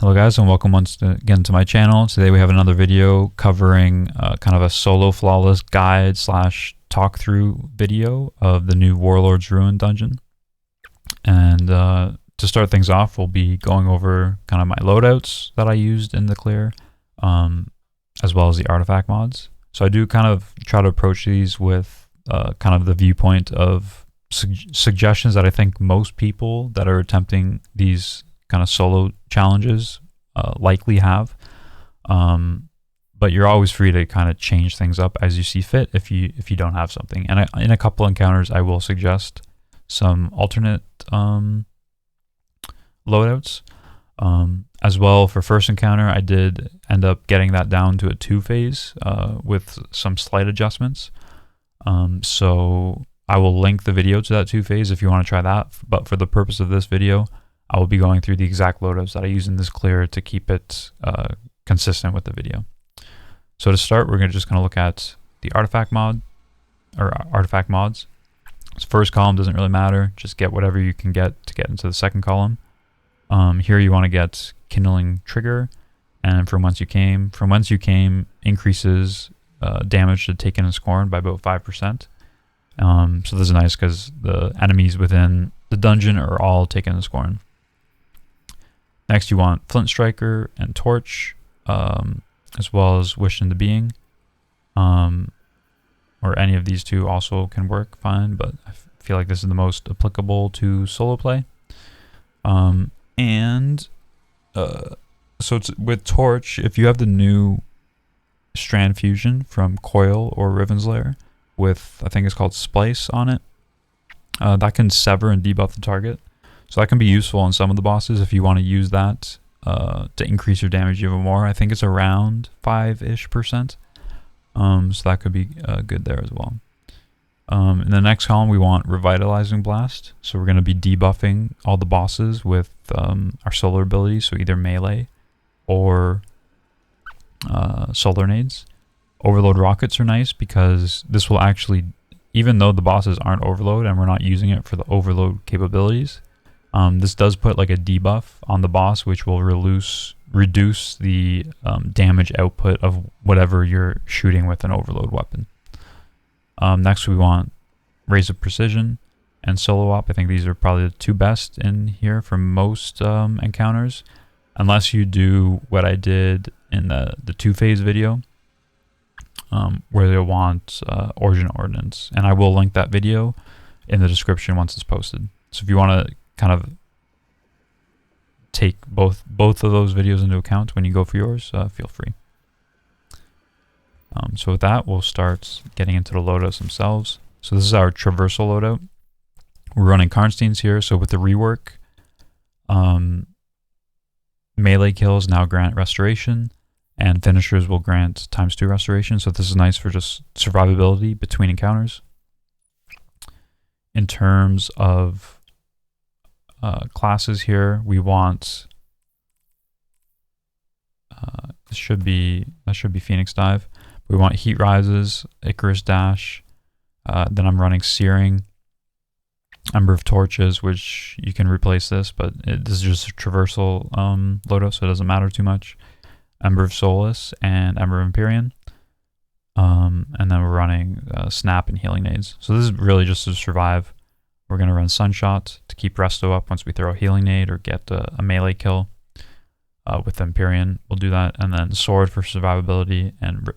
Hello guys, and welcome once again to my channel. Today we have another video covering kind of a solo flawless guide slash talk through video of the new Warlord's Ruin dungeon. And to start things off, we'll be going over kind of my loadouts that I used in the clear, as well as the artifact mods. So I do kind of try to approach these with kind of the viewpoint of suggestions that I think most people that are attempting these kind of solo challenges likely have, but you're always free to kind of change things up as you see fit if you don't have something. And in a couple encounters I will suggest some alternate loadouts as well. For first encounter I did end up getting that down to a 2-phase with some slight adjustments, so I will link the video to that 2-phase if you want to try that. But for the purpose of this video, I will be going through the exact loadouts that I use in this clear to keep it consistent with the video. So to start, we're just going to look at the artifact mod, or artifact mods. This first column doesn't really matter, just get whatever you can get to get into the second column. Here you want to get Kindling Trigger, and From Whence You Came increases damage to Taken and Scorned by about 5%. So this is nice because the enemies within the dungeon are all Taken and Scorned. Next you want Flint Striker and Torch, as well as Wish into Being, or any of these two also can work fine, but I feel like this is the most applicable to solo play. So it's with Torch, if you have the new Strand Fusion from Coil or Riven's Lair with, I think it's called Splice on it, that can sever and debuff the target. So that can be useful on some of the bosses if you want to use that to increase your damage even more. I think it's around 5-ish%. So that could be good there as well. In the next column we want Revitalizing Blast. So we're going to be debuffing all the bosses with our solar abilities, so either melee or solar nades. Overload rockets are nice because this will actually, even though the bosses aren't overload and we're not using it for the overload capabilities, this does put like a debuff on the boss, which will reduce the damage output of whatever you're shooting with an overload weapon. Next we want Raise of Precision and Solo Op. I think these are probably the two best in here for most encounters, unless you do what I did in the 2-phase video, where they want Origin Ordnance, and I will link that video in the description once it's posted. So if you want to kind of take both of those videos into account when you go for yours, feel free. So with that, we'll start getting into the loadouts themselves. So this is our traversal loadout. We're running Karnsteins here. So with the rework, melee kills now grant restoration, and finishers will grant ×2 restoration. So this is nice for just survivability between encounters. In terms of classes here, we want that should be Phoenix Dive. We want Heat Rises, Icarus Dash. Then I'm running Searing, Ember of Torches, which you can replace this, but this is just a traversal loadout, so it doesn't matter too much. Ember of Solace and Ember of Empyrean. And then we're running Snap and Healing Nades. So this is really just to survive. We're going to run Sunshot to keep Resto up once we throw a Healing Nade or get a melee kill. With Empyrean, we'll do that. And then Sword for survivability, and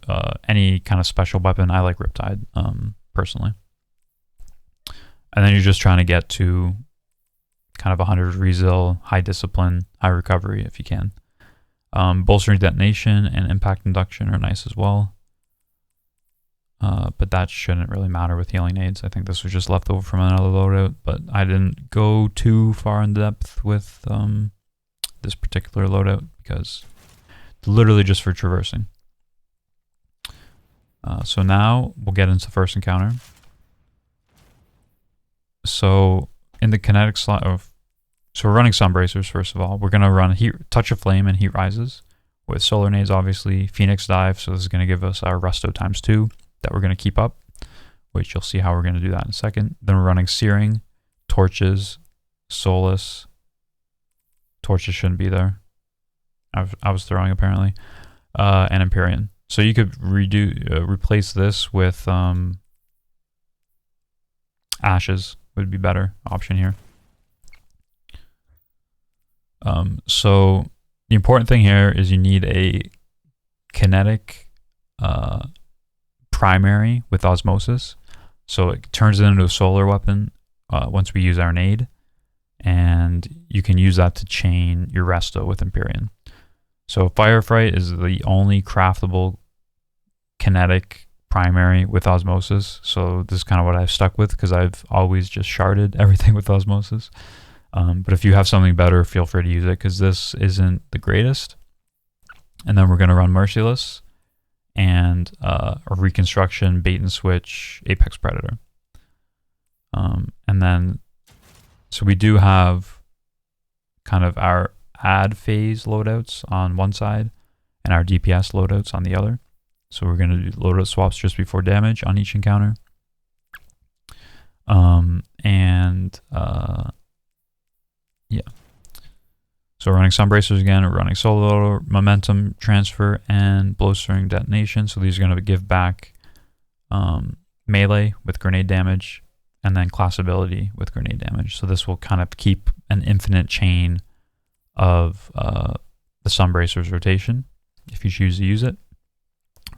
any kind of special weapon. I like Riptide, personally. And then you're just trying to get to kind of 100 resil, high discipline, high recovery if you can. Bolstering Detonation and Impact Induction are nice as well. But that shouldn't really matter with Healing Nades. I think this was just left over from another loadout, but I didn't go too far in depth with this particular loadout because it's literally just for traversing. So now we'll get into the first encounter. So in the kinetic slot, so we're running Sunbracers first of all. We're going to run Touch of Flame and Heat Rises with Solar Nades, obviously. Phoenix Dive, so this is going to give us our Resto ×2 that we're going to keep up, which you'll see how we're going to do that in a second. Then we're running Searing, Torches, Solace. Torches shouldn't be there. I was throwing apparently, and Empyrean. So you could replace this with Ashes would be better option here. So the important thing here is you need a kinetic primary with Osmosis. So it turns it into a solar weapon once we use our nade, and you can use that to chain your resto with Empyrean. So Firefight is the only craftable kinetic primary with Osmosis. So this is kind of what I've stuck with because I've always just sharded everything with Osmosis. But if you have something better, feel free to use it because this isn't the greatest. And then we're going to run Merciless and a Reconstruction, Bait and Switch, Apex Predator. And then, so we do have kind of our ad phase loadouts on one side and our DPS loadouts on the other. So we're going to do loadout swaps just before damage on each encounter. Yeah. So we're running Sunbracers again, we're running Solo Loader, Momentum Transfer, and Blowstring Detonation. So these are going to give back melee with grenade damage, and then class ability with grenade damage. So this will kind of keep an infinite chain of the Sunbracers rotation, if you choose to use it.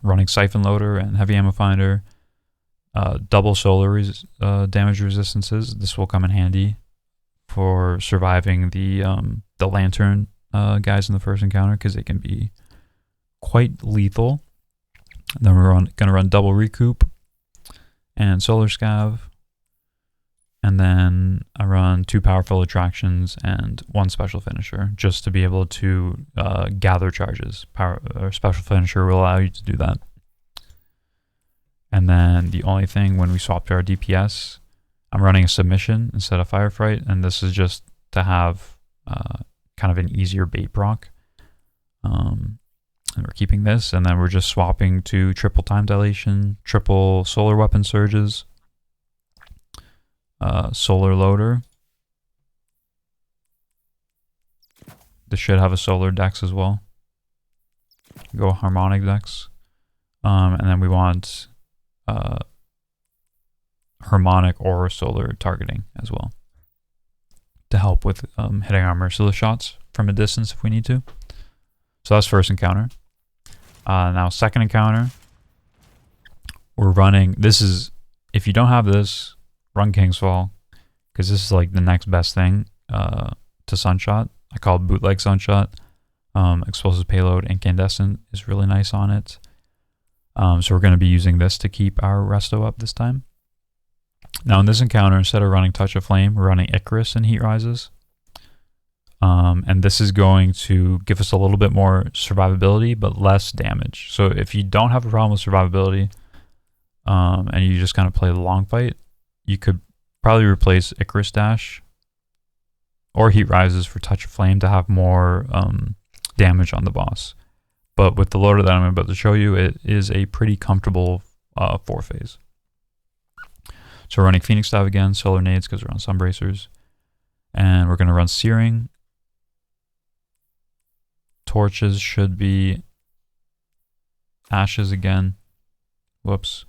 Running Siphon Loader and Heavy Ammo Finder, double solar damage resistances. This will come in handy for surviving the Lantern guys in the first encounter because they can be quite lethal. And then we're going to run double Recoup and Solar Scav. And then I run 2 powerful attractions and 1 special finisher just to be able to gather charges. Special finisher will allow you to do that. And then the only thing when we swap to our DPS, I'm running a submission instead of Firefight, and this is just to have kind of an easier bait proc. And we're keeping this, and then we're just swapping to triple time dilation, triple solar weapon surges, solar loader. This should have a solar dex as well. Go harmonic dex. And then we want harmonic or solar targeting as well to help with hitting our merciless shots from a distance if we need to. So that's first encounter. Now second encounter, we're running, this is, if you don't have this, run King's Fall, because this is like the next best thing to Sunshot. I call it bootleg Sunshot. Explosive payload, Incandescent is really nice on it. So we're going to be using this to keep our resto up this time. Now in this encounter, instead of running Touch of Flame, we're running Icarus and Heat Rises. And this is going to give us a little bit more survivability, but less damage. So if you don't have a problem with survivability, and you just kind of play the long fight, you could probably replace Icarus Dash or Heat Rises for Touch of Flame to have more damage on the boss. But with the loader that I'm about to show you, it is a pretty comfortable 4-phase. So we're running Phoenix Dive again, Solar Nades because we're on Sunbracers. And we're going to run Searing. Torches should be Ashes again. Whoops.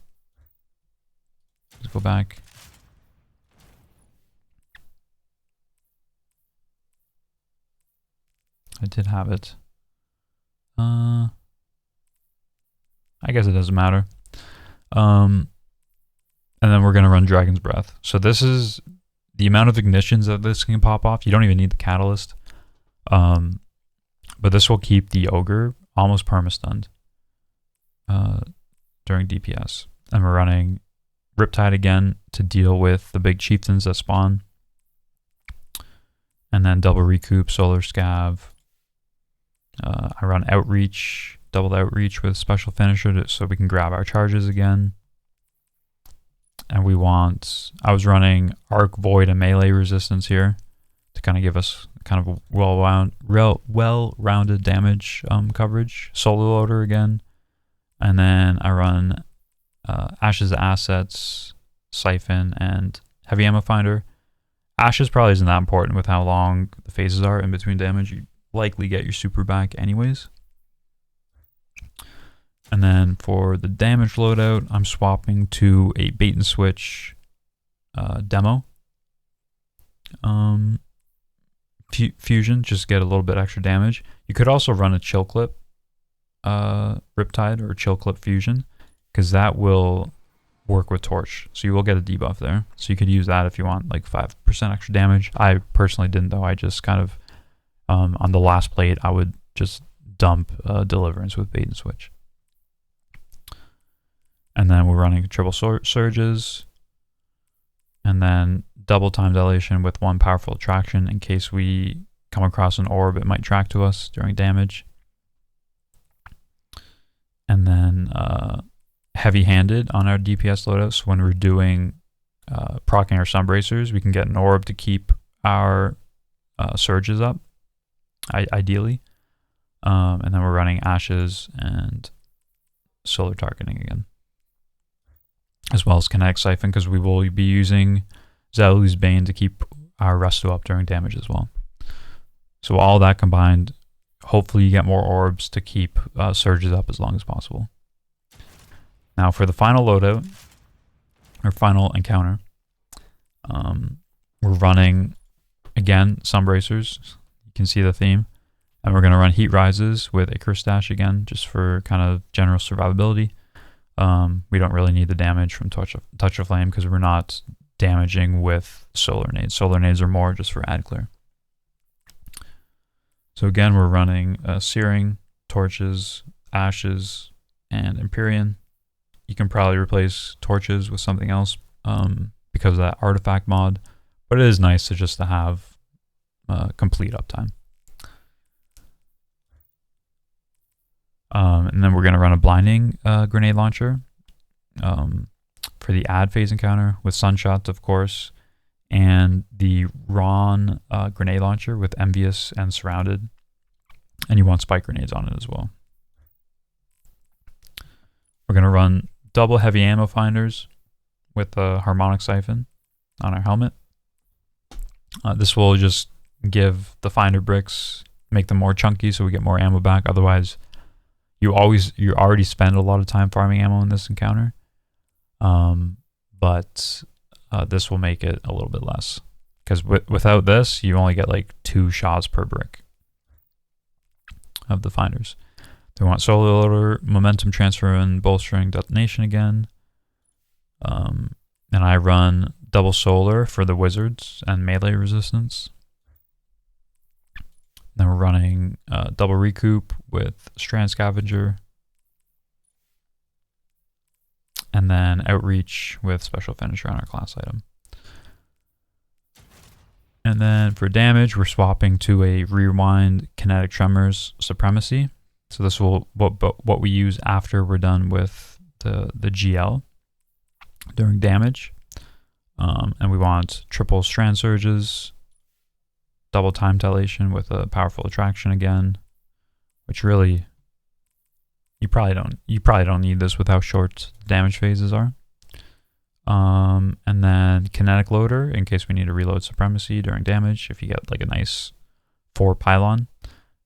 Let's go back. I did have it. I guess it doesn't matter. And then we're going to run Dragon's Breath. So this is the amount of ignitions that this can pop off. You don't even need the catalyst. But this will keep the Ogre almost perma-stunned during DPS. And we're running Riptide again to deal with the big chieftains that spawn. And then double Recoup, Solar Scav. I run Outreach, double Outreach with Special Finisher so we can grab our charges again. And we want, I was running Arc, Void, and Melee Resistance here to kind of give us kind of well-rounded damage coverage. Solar Loader again. And then I run Ashes Assets, Siphon, and Heavy Ammo Finder. Ashes probably isn't that important with how long the phases are in between damage. You likely get your super back anyways. And then for the damage loadout, I'm swapping to a bait and switch demo. Fusion, just get a little bit extra damage. You could also run a chill clip Riptide or chill clip fusion, because that will work with torch, so you will get a debuff there. So you could use that if you want like 5% extra damage. I personally didn't though. I just kind of on the last plate I would just dump Deliverance with bait and switch. And then we're running triple surges, and then double time dilation with 1 powerful attraction in case we come across an orb it might track to us during damage. And then heavy-handed on our DPS loadouts. So when we're doing proccing our sunbracers, we can get an orb to keep our surges up, ideally. And then we're running ashes and solar targeting again, as well as kinetic siphon, because we will be using Zalu's Bane to keep our resto up during damage as well. So all that combined, hopefully you get more orbs to keep surges up as long as possible. Now for the final loadout, or final encounter, we're running, again, sunbracers. You can see the theme. And we're going to run heat rises with Icarus Dash again, just for kind of general survivability. We don't really need the damage from Touch of Flame because we're not damaging with solar nades. Solar nades are more just for ad clear. So again, we're running Searing, Torches, Ashes, and Empyrean. You can probably replace Torches with something else because of that artifact mod, but it is nice to have complete uptime. And then we're going to run a blinding grenade launcher for the ad phase encounter with Sunshots, of course, and the Ron grenade launcher with Envious and Surrounded. And you want spike grenades on it as well. We're going to run double heavy ammo finders with a harmonic siphon on our helmet. This will just give the finder bricks, make them more chunky so we get more ammo back. Otherwise, you already spend a lot of time farming ammo in this encounter, but this will make it a little bit less, because without this you only get like 2 shots per brick of the finders. They want solar loader, momentum transfer, and bolstering detonation again. And I run double solar for the wizards and melee resistance. Then we're running double recoup with Strand Scavenger. And then Outreach with special finisher on our class item. And then for damage, we're swapping to a Rewind Kinetic Tremors Supremacy. So this will what we use after we're done with the GL during damage. And we want triple Strand Surges, double time dilation with a powerful attraction again, which really you probably don't need this with how short damage phases are. And then kinetic loader in case we need to reload supremacy during damage, if you get like a nice 4 pylon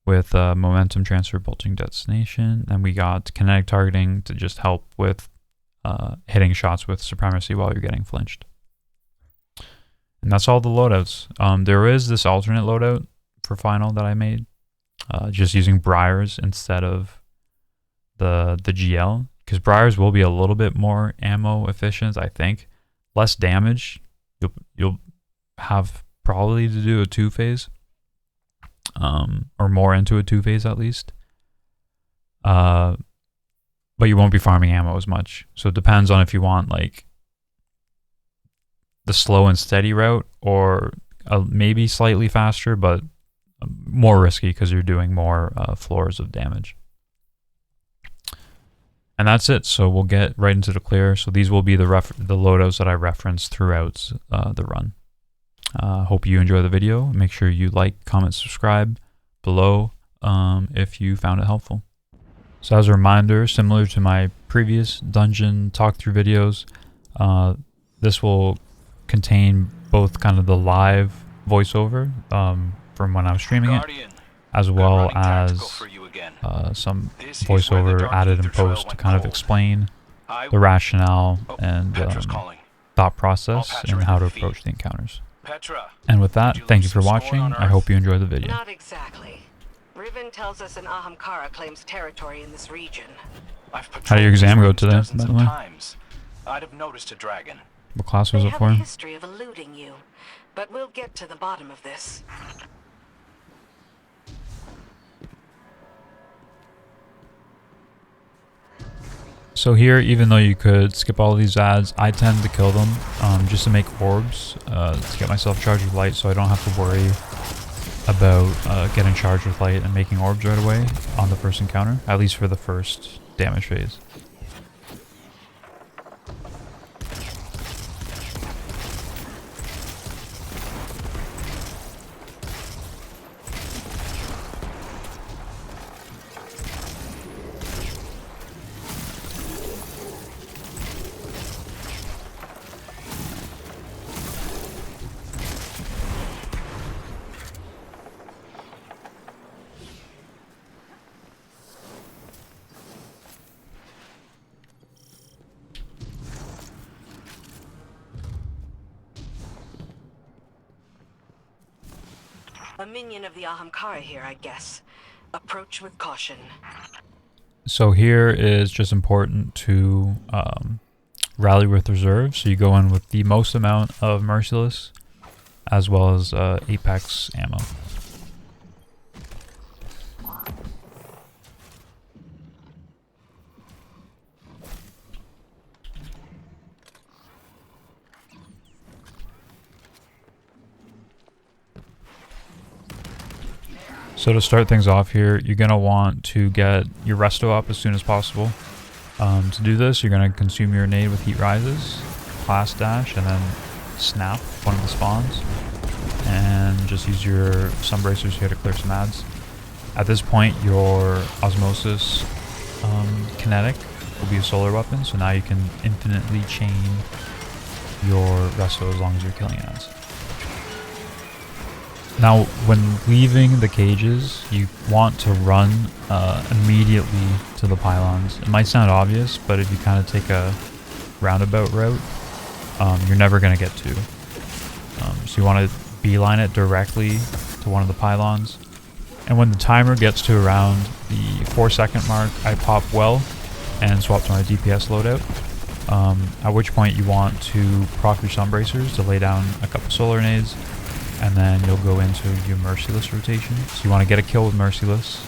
with momentum transfer, bolting detonation. And we got kinetic targeting to just help with hitting shots with supremacy while you're getting flinched. And that's all the loadouts. There is this alternate loadout for final that I made, just using Briars instead of the GL, because Briars will be a little bit more ammo efficient, I think. Less damage. You'll have probably to do a 2-phase, or more into a 2-phase at least. But you won't be farming ammo as much. So it depends on if you want like the slow and steady route, or maybe slightly faster, but more risky because you're doing more floors of damage. And that's it. So we'll get right into the clear. So these will be the loadouts that I referenced throughout the run. Hope you enjoy the video. Make sure you like, comment, subscribe below if you found it helpful. So as a reminder, similar to my previous dungeon talkthrough videos, this will contain both kind of the live voiceover from when I was streaming it, as well as some voiceover added in post to kind of explain the rationale and thought process and how to approach the encounters. And with that, thank you for watching. I hope you enjoyed the video. Not exactly. Riven tells us an Ahamkara claims territory in this region. How did your exam go today, by the way? I'd have noticed a dragon. What class was it They for? have a history of eluding you, but we'll get to the bottom of this. So here, even though you could skip all of these ads, I tend to kill them just to make orbs, to get myself charged with light so I don't have to worry about getting charged with light and making orbs right away on the first encounter, at least for the first damage phase. A minion of the Ahamkara here, I guess. Approach with caution. So here is just important to rally with reserve. So you go in with the most amount of Merciless as well as Apex ammo. So to start things off here, you're going to want to get your resto up as soon as possible. To do this, you're going to consume your nade with Heat Rises, Class Dash, and then Snap one of the spawns. And just use your Sunbracers here to clear some ads. At this point, your Osmosis Kinetic will be a solar weapon, so now you can infinitely chain your resto as long as you're killing ads. Now, when leaving the cages, you want to run immediately to the pylons. It might sound obvious, but if you kind of take a roundabout route, you're never going to get to. So you want to beeline it directly to one of the pylons. And when the timer gets to around the 4-second mark, I pop well and swap to my DPS loadout. At which point you want to proc your Sunbracers to lay down a couple solar nades. And then you'll go into your Merciless rotation. So you want to get a kill with Merciless,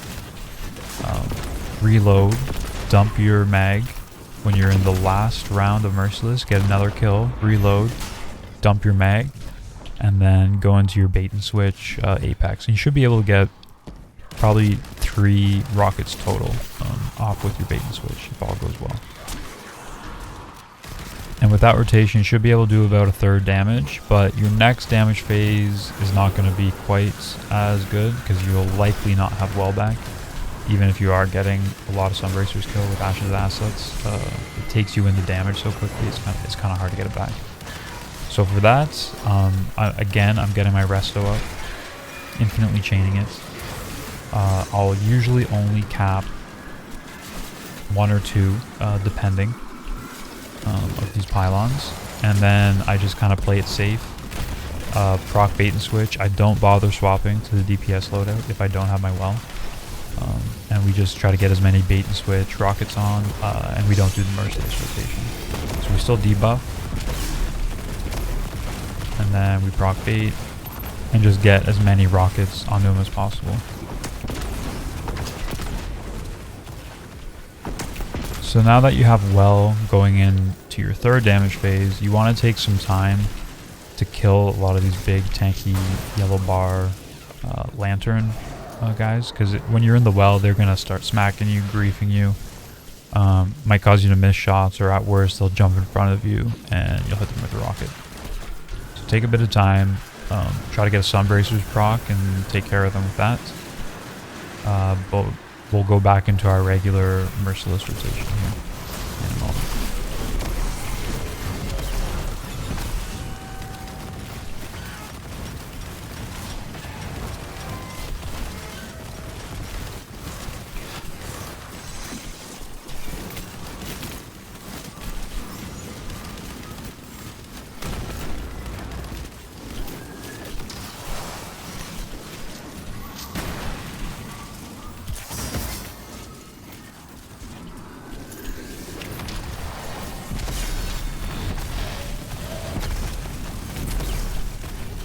reload, dump your mag. When you're in the last round of Merciless, get another kill, reload, dump your mag, and then go into your bait and switch Apex. And you should be able to get probably 3 rockets total off with your bait and switch if all goes well. And with that rotation, you should be able to do about 1/3 damage, but your next damage phase is not going to be quite as good because you'll likely not have well back. Even if you are getting a lot of Sunbracers kill with Ashes assets, it takes you into damage so quickly, it's kind of hard to get it back. So for that, again, I'm getting my resto up, infinitely chaining it. I'll usually only cap 1 or 2, depending. Of these pylons, and then I just kind of play it safe. Proc bait and switch. I don't bother swapping to the DPS loadout if I don't have my well, and we just try to get as many bait and switch rockets on, and we don't do the Merciless rotation. So we still debuff, and then we proc bait and just get as many rockets onto them as possible. So now that you have well going into your 3rd damage phase, you want to take some time to kill a lot of these big tanky yellow bar lantern guys, because when you're in the well, they're going to start smacking you, griefing you. Might cause you to miss shots, or at worst, they'll jump in front of you and you'll hit them with a rocket. So take a bit of time, try to get a Sunbracers proc and take care of them with that. But we'll go back into our regular Merciless rotation here in a moment.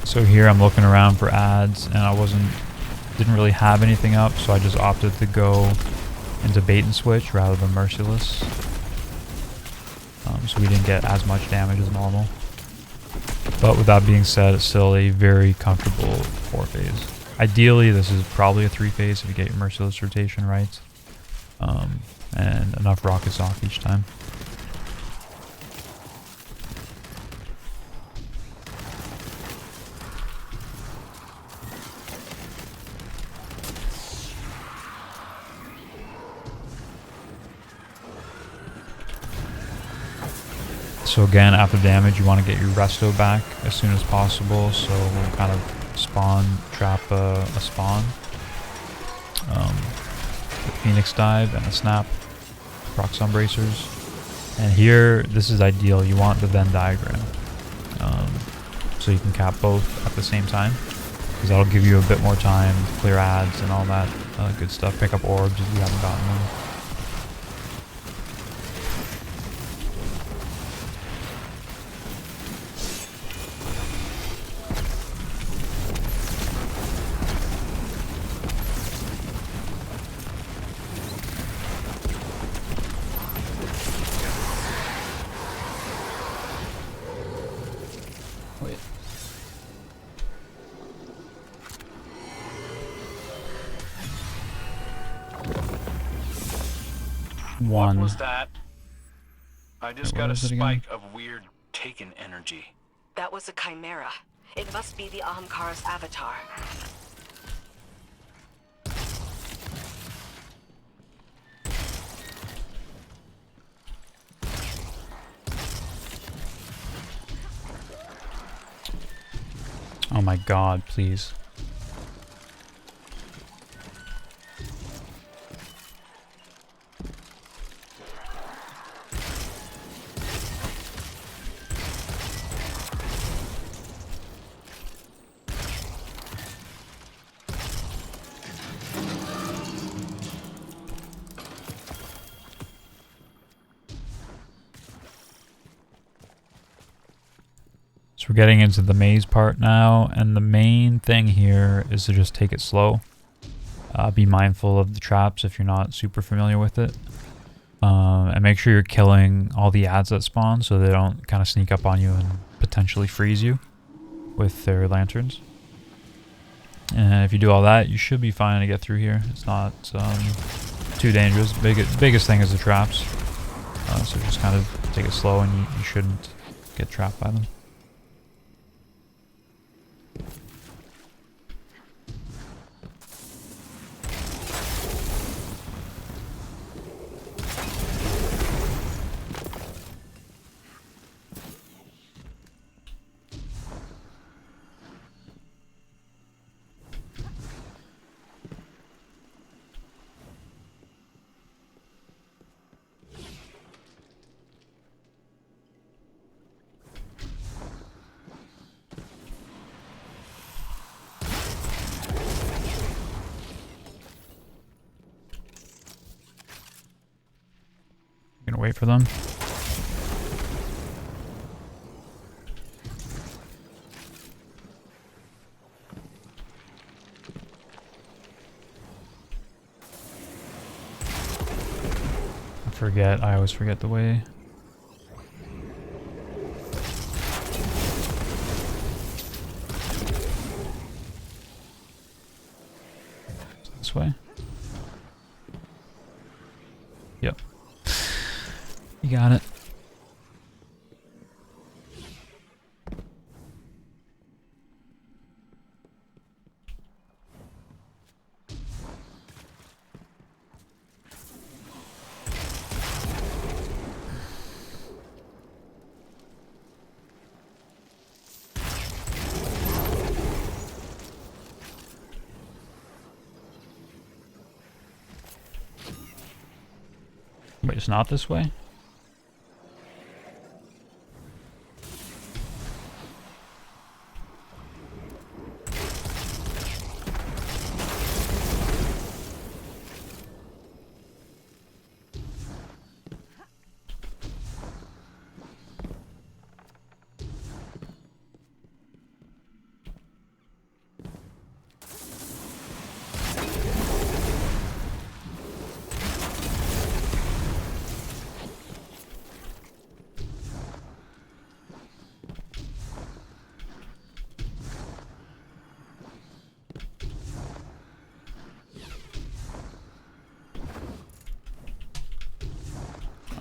So here I'm looking around for ads, and didn't really have anything up, so I just opted to go into bait and switch rather than merciless. So we didn't get as much damage as normal. But with that being said, it's still a very comfortable 4-phase. Ideally, this is probably a 3-phase if you get your merciless rotation right. And enough rockets off each time. So again, after damage, you want to get your resto back as soon as possible. So we'll kind of trap a spawn. The Phoenix Dive and a Snap. Proc Sun Bracers. And here, this is ideal. You want the Venn diagram. So you can cap both at the same time. Because that'll give you a bit more time to clear ads and all that good stuff. Pick up orbs if you haven't gotten them. What was that? I just got a was it again? spike of weird taken energy. That was a chimera. It must be the Ahamkara's avatar. Oh my god, please. So we're getting into the maze part now, and the main thing here is to just take it slow. Be mindful of the traps if you're not super familiar with it. And make sure you're killing all the ads that spawn so they don't kind of sneak up on you and potentially freeze you with their lanterns. And if you do all that, you should be fine to get through here. It's not too dangerous. Biggest thing is the traps. So just kind of take it slow and you shouldn't get trapped by them. Gonna wait for them. I always forget the way. This way? Yep. You got it. Wait, it's not this way?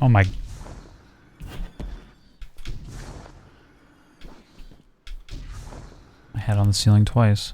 Oh my... I had on the ceiling twice.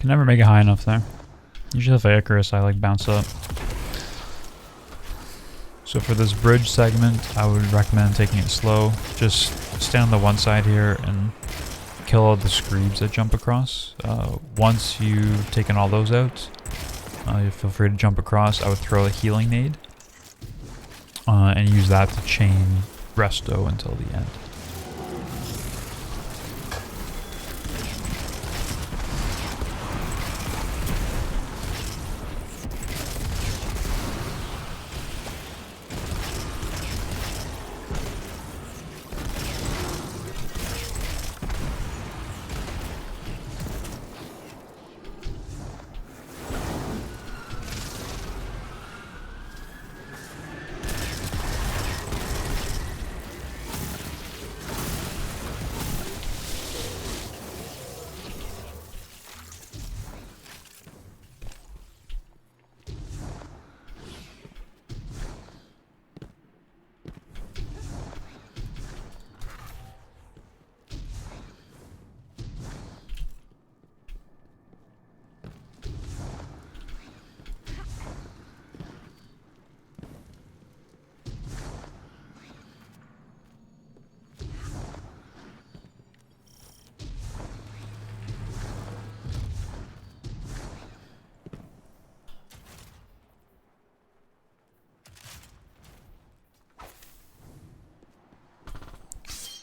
Can never make it high enough there. Usually if I Icarus, I like bounce up. So for this bridge segment, I would recommend taking it slow. Just stand on the one side here and kill all the screebs that jump across. Once you've taken all those out, you feel free to jump across. I would throw a healing nade and use that to chain resto until the end.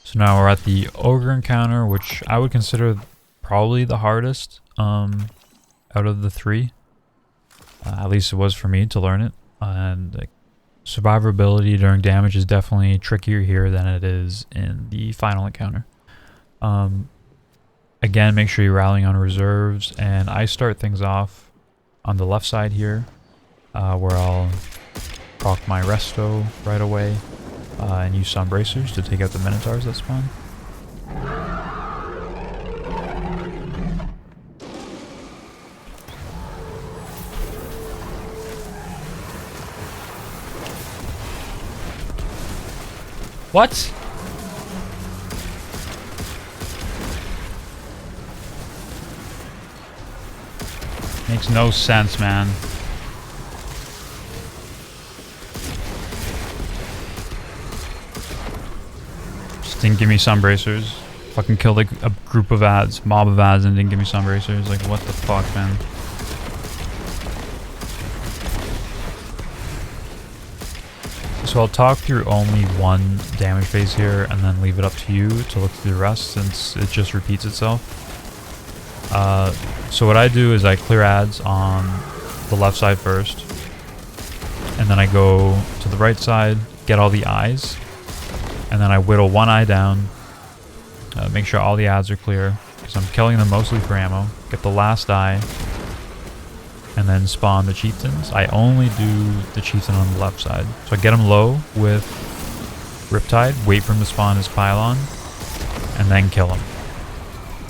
So now we're at the ogre encounter, which I would consider probably the hardest out of the three. At least it was for me to learn it. And survivability during damage is definitely trickier here than it is in the final encounter. Again, make sure you're rallying on reserves, and I start things off on the left side here, where I'll proc my resto right away. And use some bracers to take out the minotaurs that spawn. What? Makes no sense, man. Didn't give me sun bracers. Fucking killed like a group of ads, mob of ads, and didn't give me sun bracers. Like, what the fuck, man? So I'll talk through only one damage phase here, and then leave it up to you to look through the rest, since it just repeats itself. So what I do is I clear ads on the left side first, and then I go to the right side, get all the eyes. And then I whittle one eye down, make sure all the ads are clear, because I'm killing them mostly for ammo. Get the last eye, and then spawn the chieftains. I only do the chieftain on the left side. So I get him low with Riptide, wait for him to spawn his pylon, and then kill him.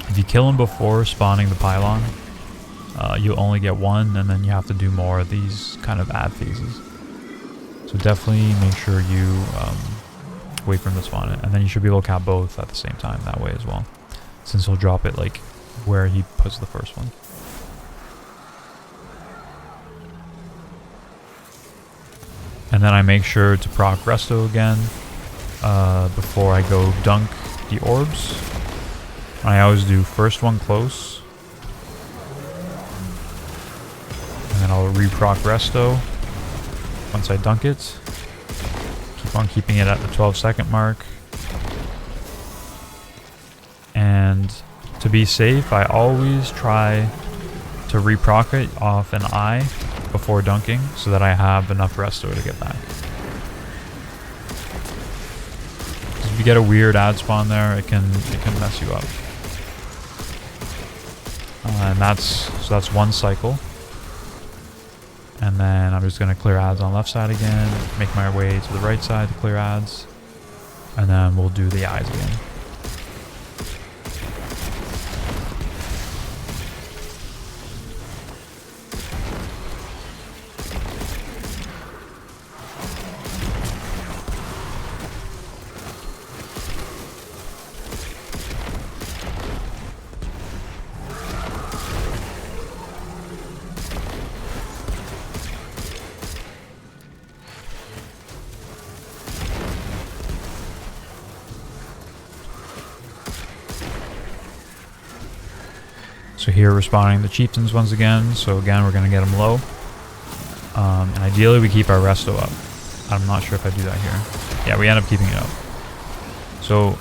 If you kill him before spawning the pylon, you only get one, and then you have to do more of these kind of ad phases. So definitely make sure you wait for him to spawn it, and then you should be able to cap both at the same time that way as well, since he'll drop it like where he puts the first one. And then I make sure to proc resto again before I go dunk the orbs. I always do first one close, and then I'll re-proc resto once I dunk it. Keep on keeping it at the 12-second mark. And to be safe, I always try to reproc it off an eye before dunking so that I have enough resto to get back. If you get a weird ad spawn there, it can mess you up. And that's one cycle. And then I'm just gonna clear ads on left side again, make my way to the right side to clear ads, and then we'll do the eyes again. So here we're spawning the chieftains once again. So again, we're going to get them low. And ideally we keep our resto up. I'm not sure if I do that here. Yeah, we end up keeping it up. So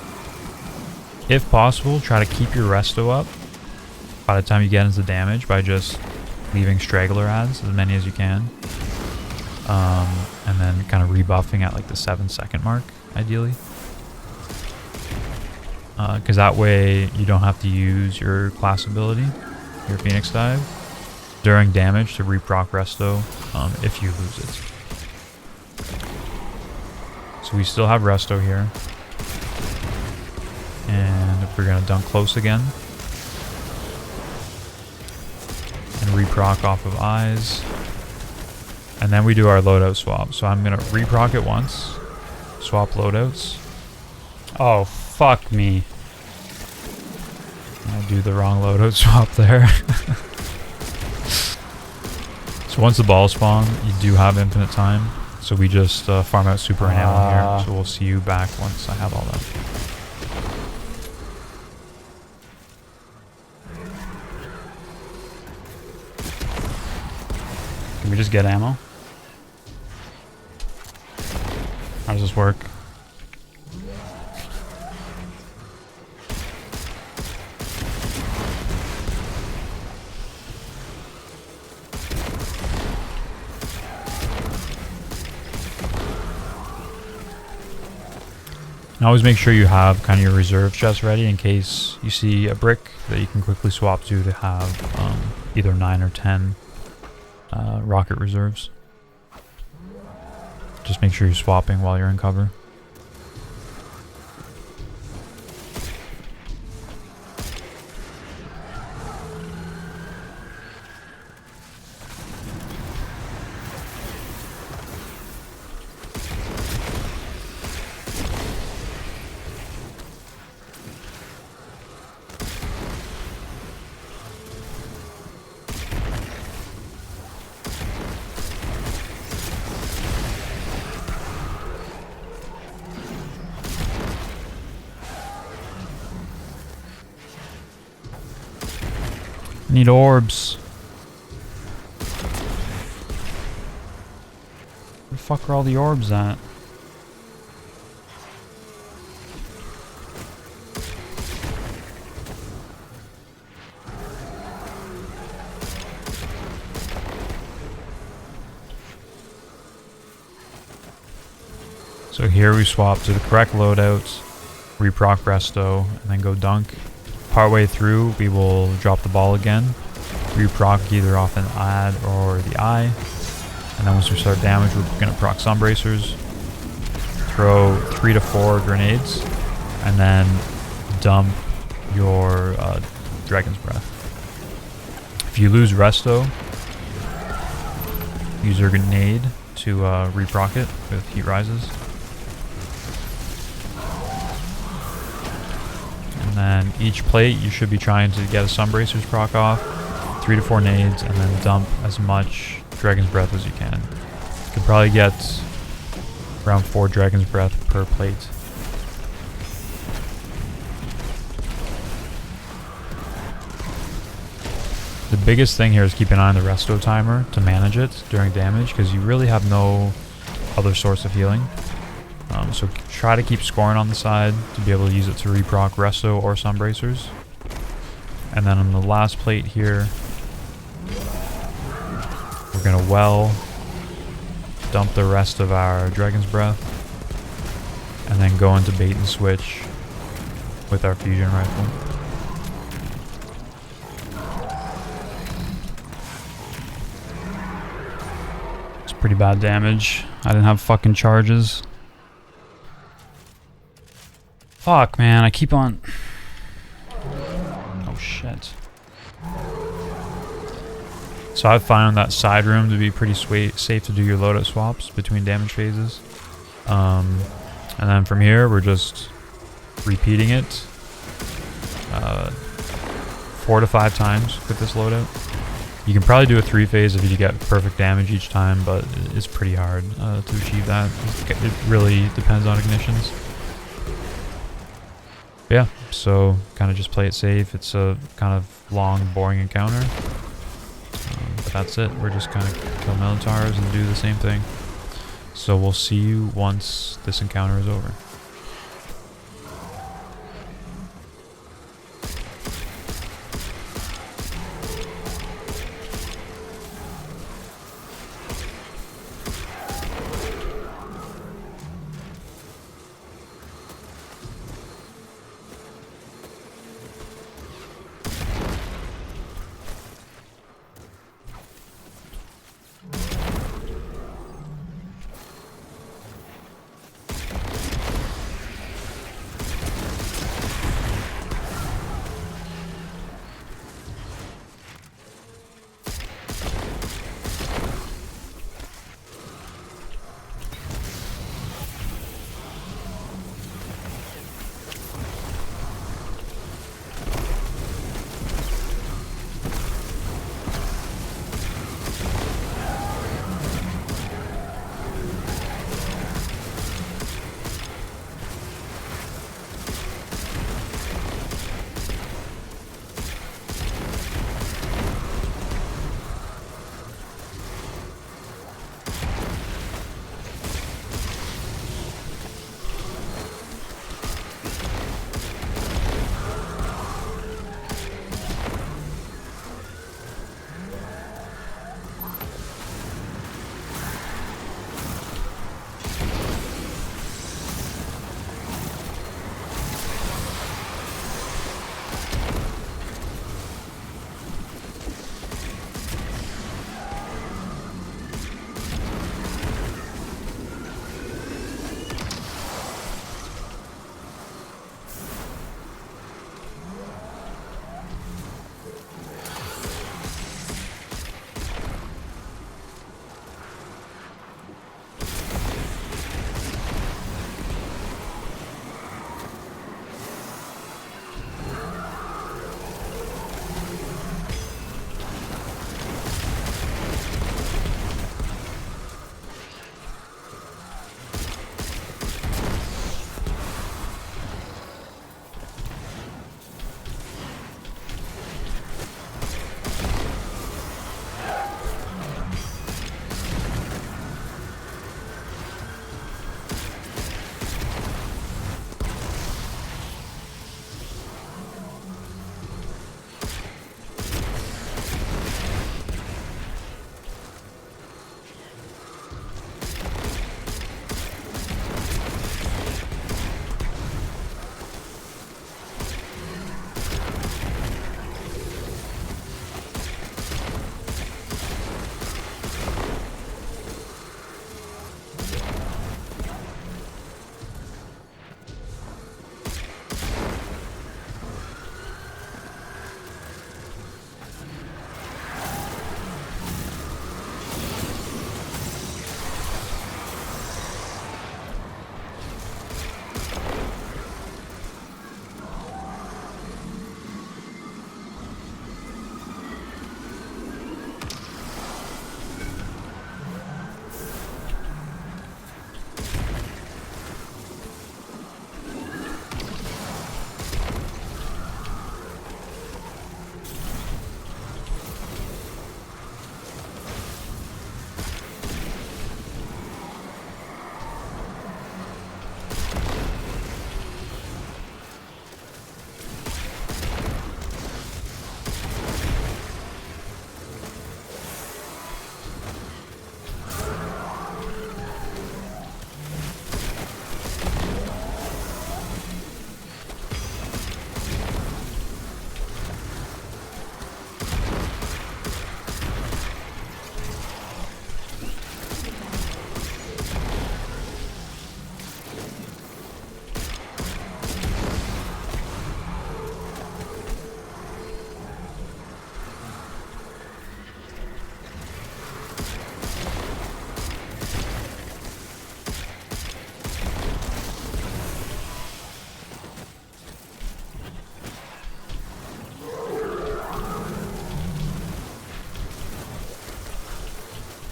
if possible, try to keep your resto up by the time you get into damage by just leaving straggler ads, as many as you can. And then kind of rebuffing at like the 7-second mark, ideally. Because that way you don't have to use your class ability, your Phoenix Dive, during damage to reproc resto if you lose it. So we still have resto here. And if we're going to dunk close again. And reproc off of eyes. And then we do our loadout swap. So I'm going to reproc it once, swap loadouts. Oh, fuck me. I do the wrong loadout swap there. So once the ball spawn, you do have infinite time. So we just farm out super inhaling here. So we'll see you back once I have all that. Can we just get ammo? How does this work? And always make sure you have kind of your reserve chest ready in case you see a brick that you can quickly swap to have either 9 or 10 rocket reserves. Just make sure you're swapping while you're in cover. Need orbs. Where the fuck are all the orbs at? So here we swap to the correct loadouts, reproc resto, and then go dunk. Partway through, we will drop the ball again, reproc either off an ad or the eye, and then once we start damage, we're going to proc sun bracers, throw 3 to 4 grenades, and then dump your Dragon's Breath. If you lose resto, use your grenade to reproc it with heat rises. And then each plate you should be trying to get a Sunbracers proc off, 3 to 4 nades, and then dump as much Dragon's Breath as you can. You could probably get around 4 Dragon's Breath per plate. The biggest thing here is keep an eye on the resto timer to manage it during damage, because you really have no other source of healing. So try to keep scoring on the side to be able to use it to reproc resto or sunbracers. And then on the last plate here, We're gonna well dump the rest of our Dragon's Breath, and then go into bait and switch with our fusion rifle. It's pretty bad damage. I didn't have fucking charges. Fuck, man, I keep on... Oh shit. So I've found that side room to be pretty safe to do your loadout swaps between damage phases. And then from here, we're just repeating it 4 to 5 times with this loadout. You can probably do a 3-phase if you get perfect damage each time, but it's pretty hard to achieve that. It really depends on ignitions. But yeah, so kind of just play it safe. It's a kind of long, boring encounter. But that's it. We're just kind of kill Minotaurs and do the same thing. So we'll see you once this encounter is over.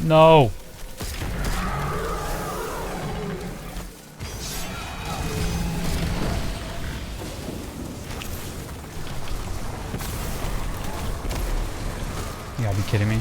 No. You gotta be kidding me.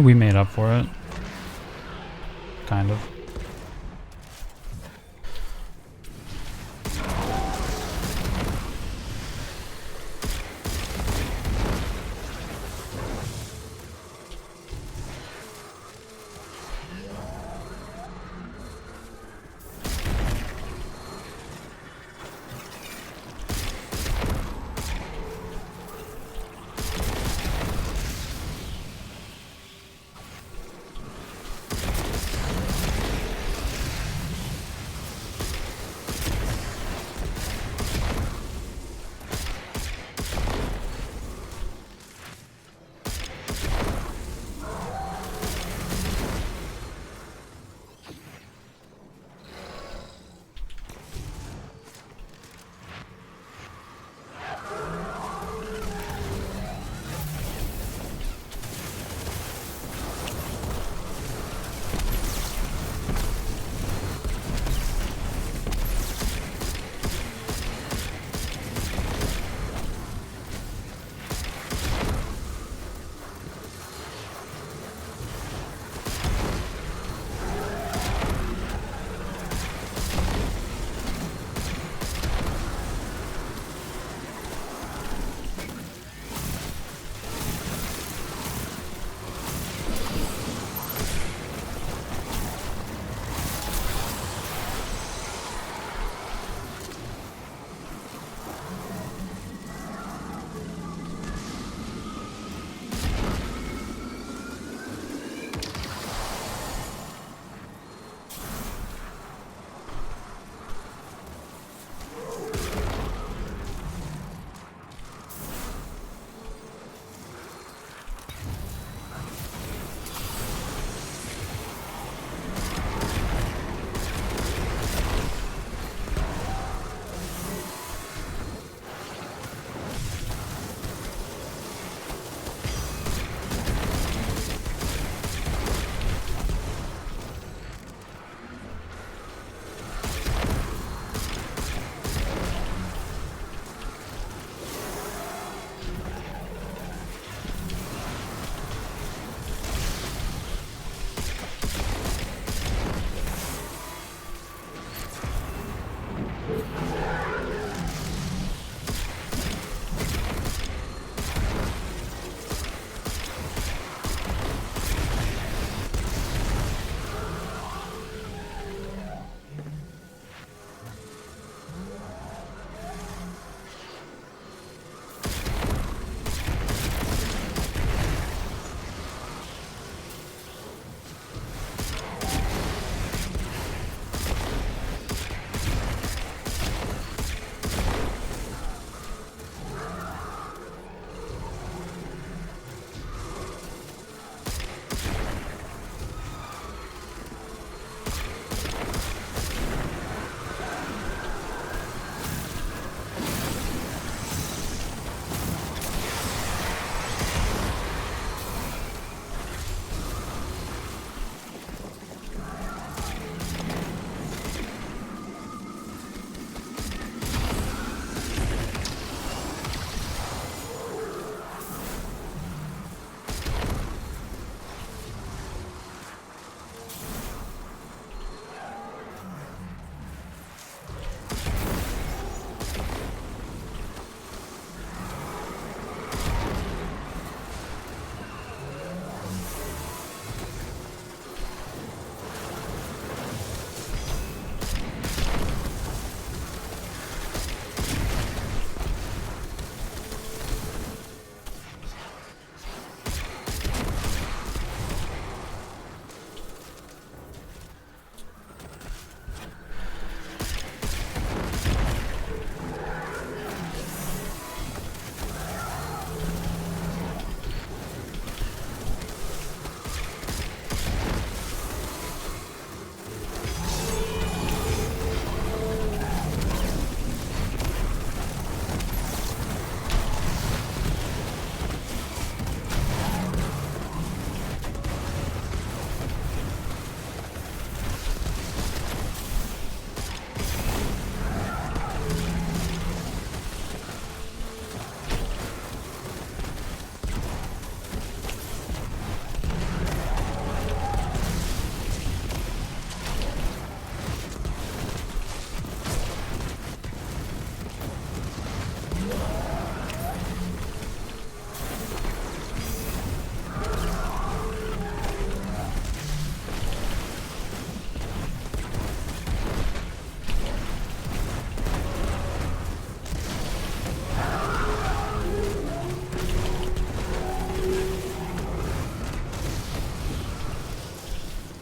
We made up for it. Kind of.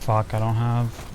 Fuck, I don't have.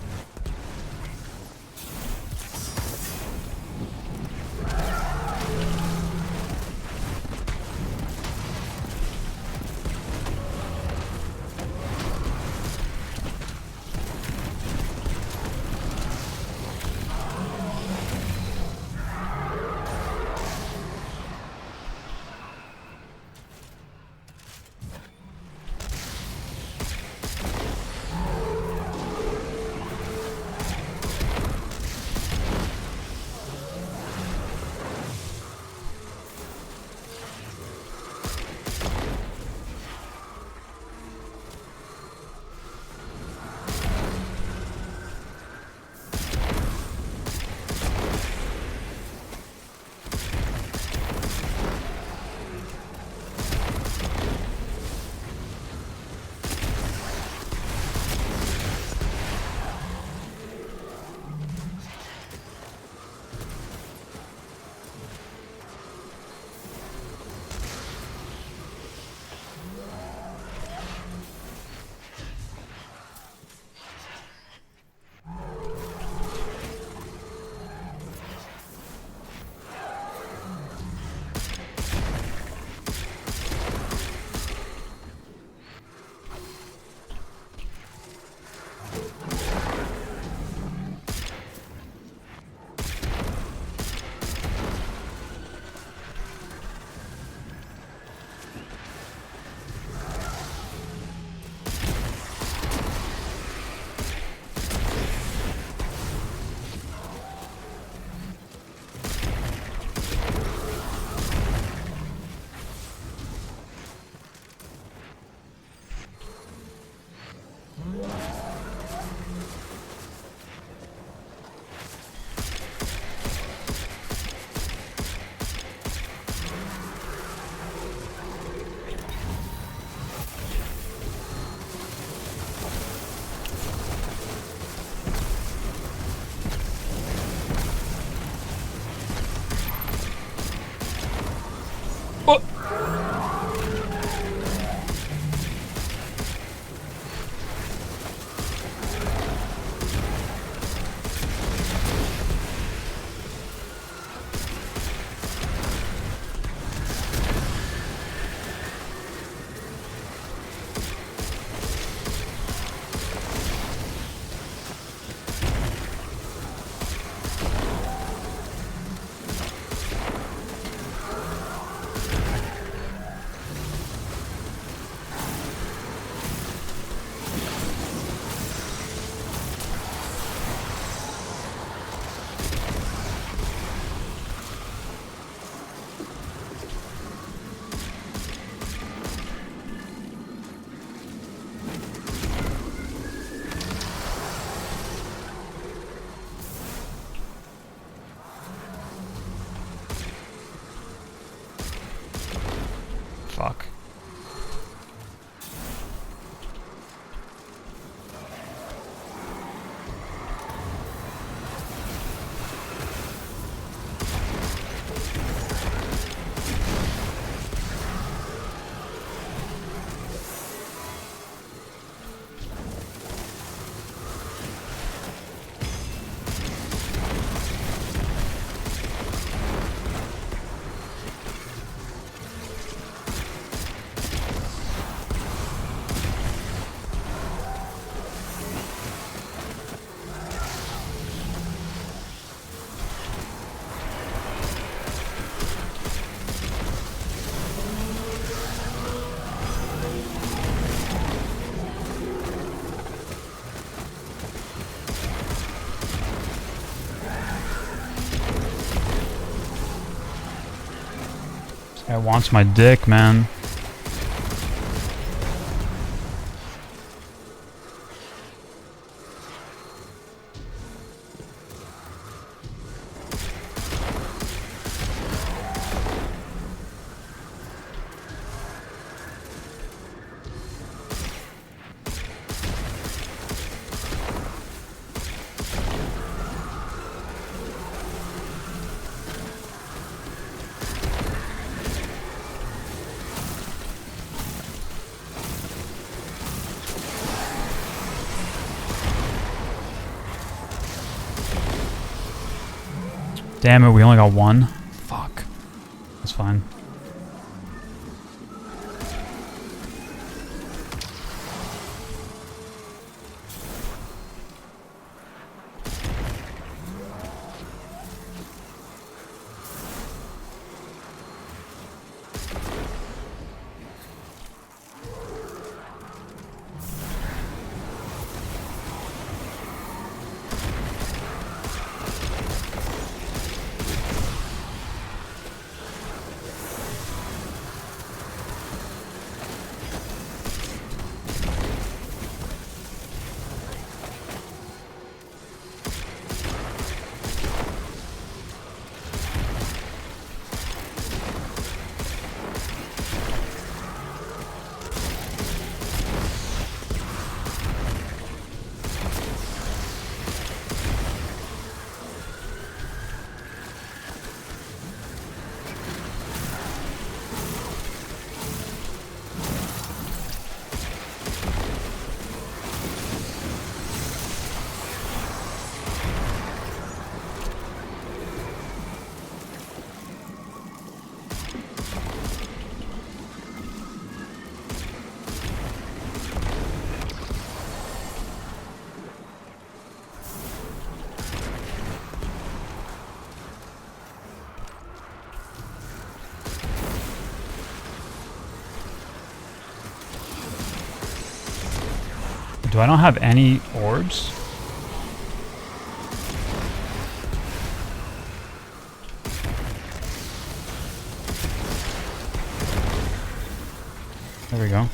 Fuck. Guy wants my dick, man. Damn it, we only got one. Fuck. That's fine. Do I not have any orbs? There we go.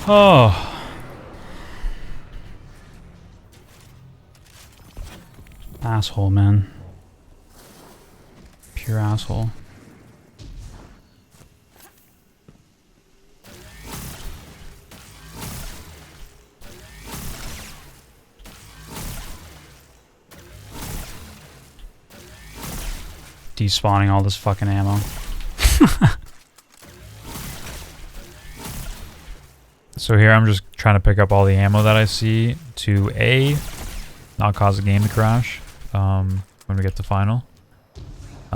Oh. Asshole, man. Pure asshole. Despawning all this fucking ammo. So here I'm just trying to pick up all the ammo that I see to A, not cause the game to crash when we get to final.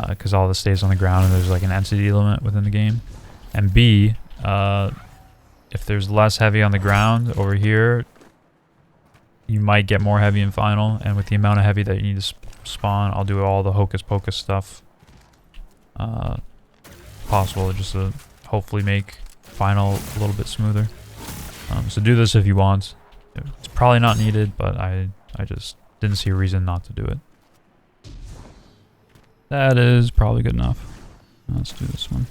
Because all this stays on the ground and there's like an entity limit within the game. And B, if there's less heavy on the ground over here, you might get more heavy in final. And with the amount of heavy that you need to spawn, I'll do all the hocus pocus stuff possible just to hopefully make final a little bit smoother. So do this if you want. It's probably not needed, but I just didn't see a reason not to do it. That is probably good enough. Let's do this one.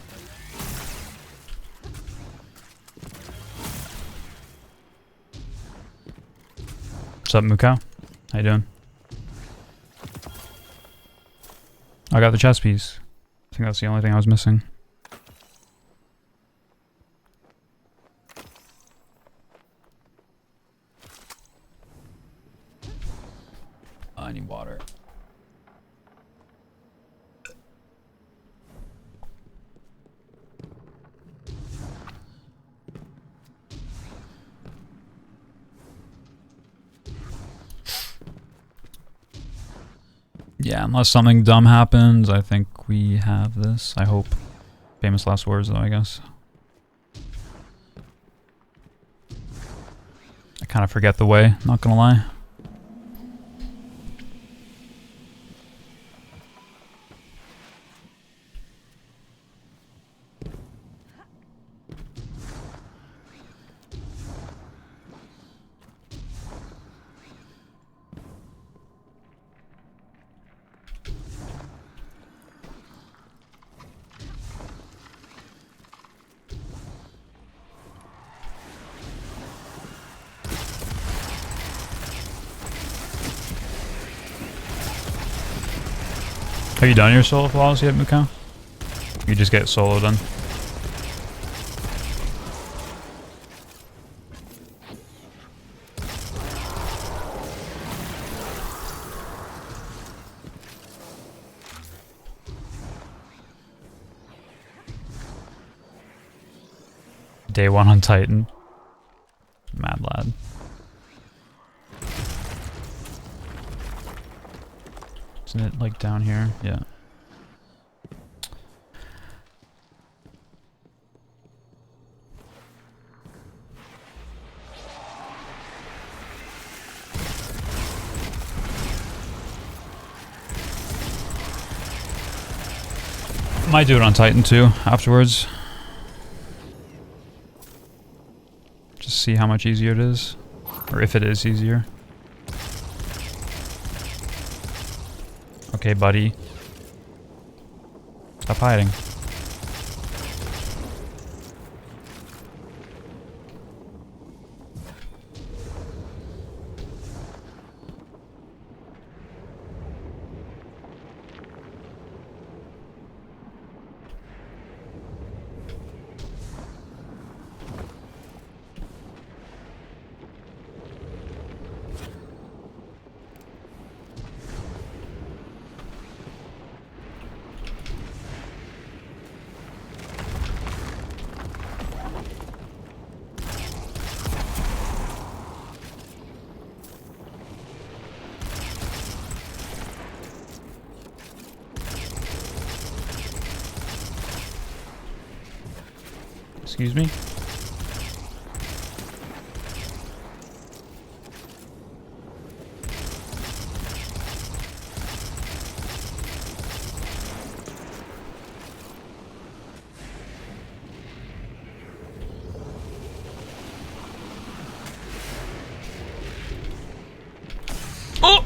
What's up, Mukau? How you doing? I got the chest piece. I think that's the only thing I was missing. Yeah, unless something dumb happens, I think we have this. I hope. Famous last words, though, I guess. I kind of forget the way, not gonna lie. Have you done your solo flaws yet, Mukau? You just get solo done. Day 1 on Titan. Mad lad. Isn't it like down here? Yeah. Might do it on Titan too afterwards. Just see how much easier it is. Or if it is easier. Okay, buddy. Stop hiding. Excuse me? Oh!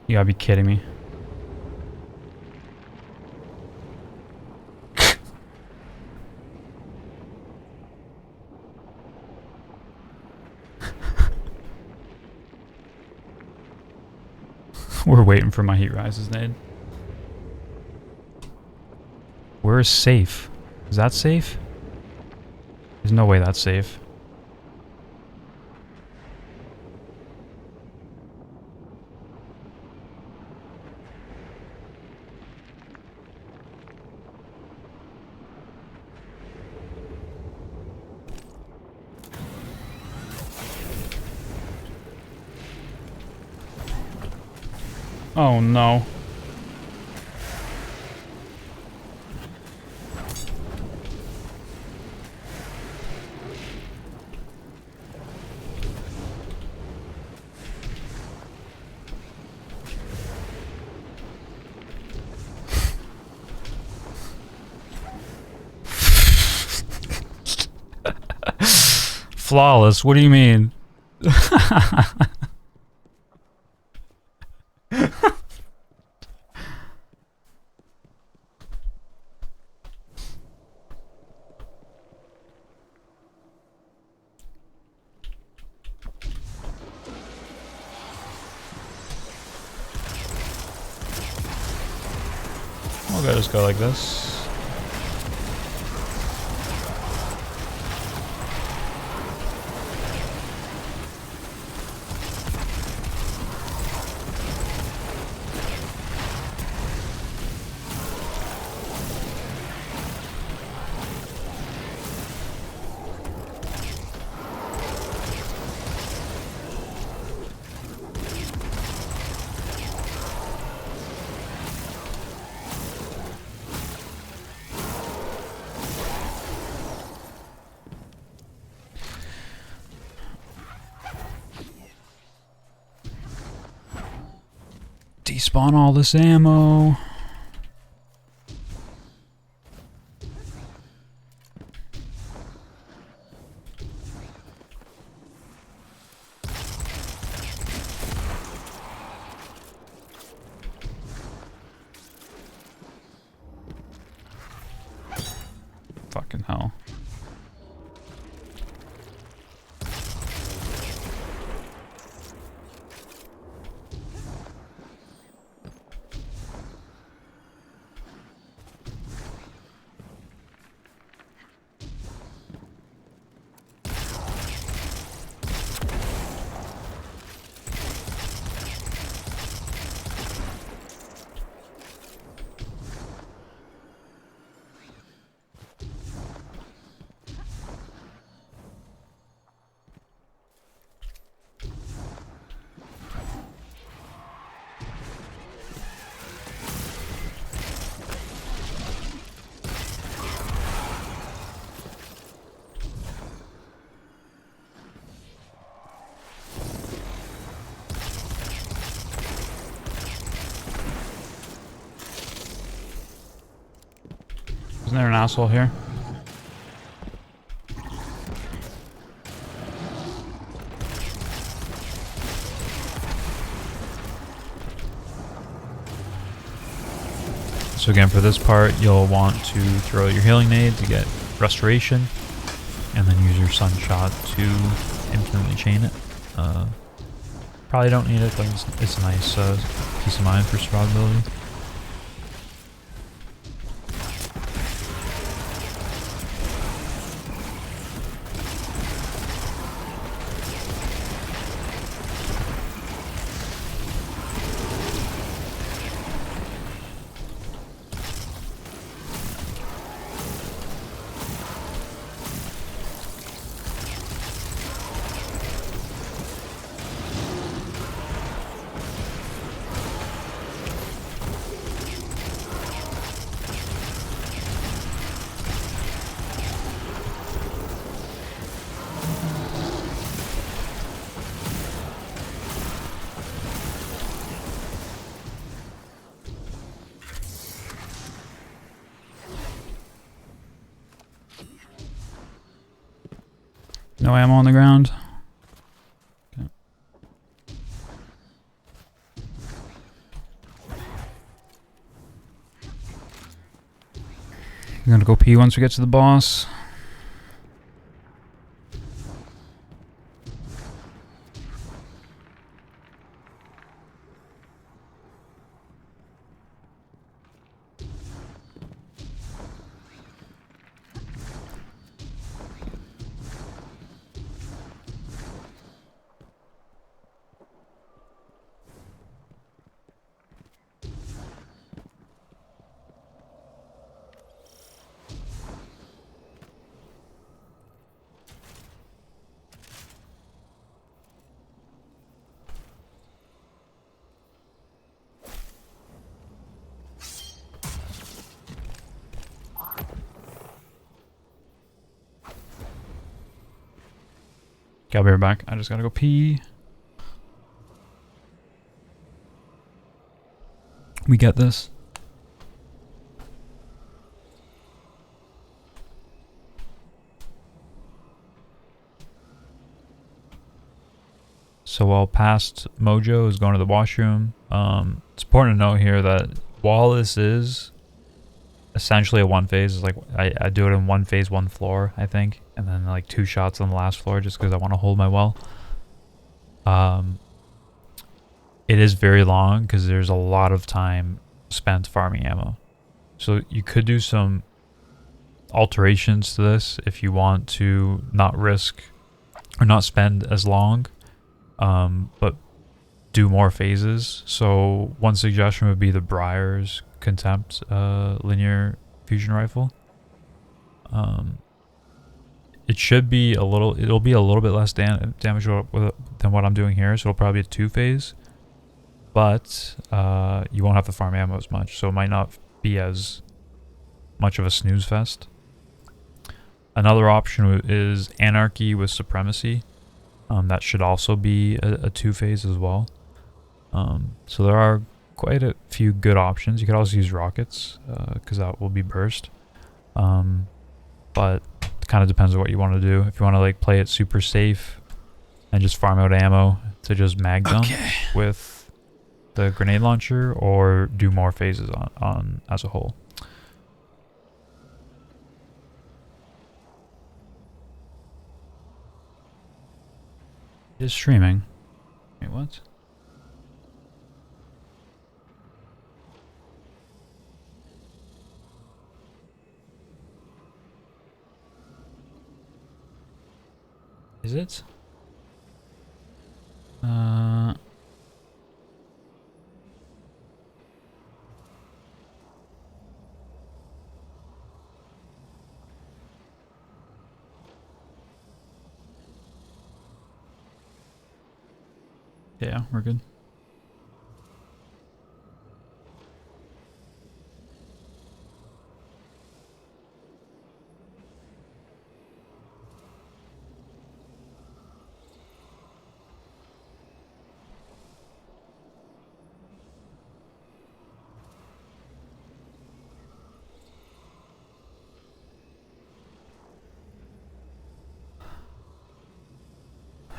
You gotta be kidding me. We're waiting for my heat rises, nade. Where is safe? Is that safe? There's no way that's safe. Oh no. Flawless, what do you mean? We'll just go like this. Despawn all this ammo. Fucking hell. Isn't there an asshole here? So again, for this part, you'll want to throw your healing nade to get restoration, and then use your sunshot to infinitely chain it. Probably don't need it, but it's a nice peace of mind for survivability. No ammo on the ground. Okay. I'm gonna go pee once we get to the boss. Okay, I'll be right back. I just gotta go pee. We get this. So while past Mojo is going to the washroom, it's important to note here that while this is essentially a one phase, it's like I do it in one phase, one floor, I think, and then like 2 shots on the last floor just because I want to hold my well. It is very long because there's a lot of time spent farming ammo. So you could do some alterations to this if you want to not risk or not spend as long, but do more phases. So one suggestion would be the Briar's Contempt linear fusion rifle. It should be it'll be a little bit less damage than what I'm doing here, so it'll probably be a 2-phase, but you won't have to farm ammo as much, so it might not be as much of a snooze fest. Another option is Anarchy with Supremacy. That should also be a 2-phase as well. So there are quite a few good options. You could also use rockets, because that will be burst. But it kind of depends on what you want to do. If you want to like play it super safe and just farm out ammo to just mag them with the grenade launcher, or do more phases on as a whole. It is streaming. Wait, what? Is it? Yeah, we're good.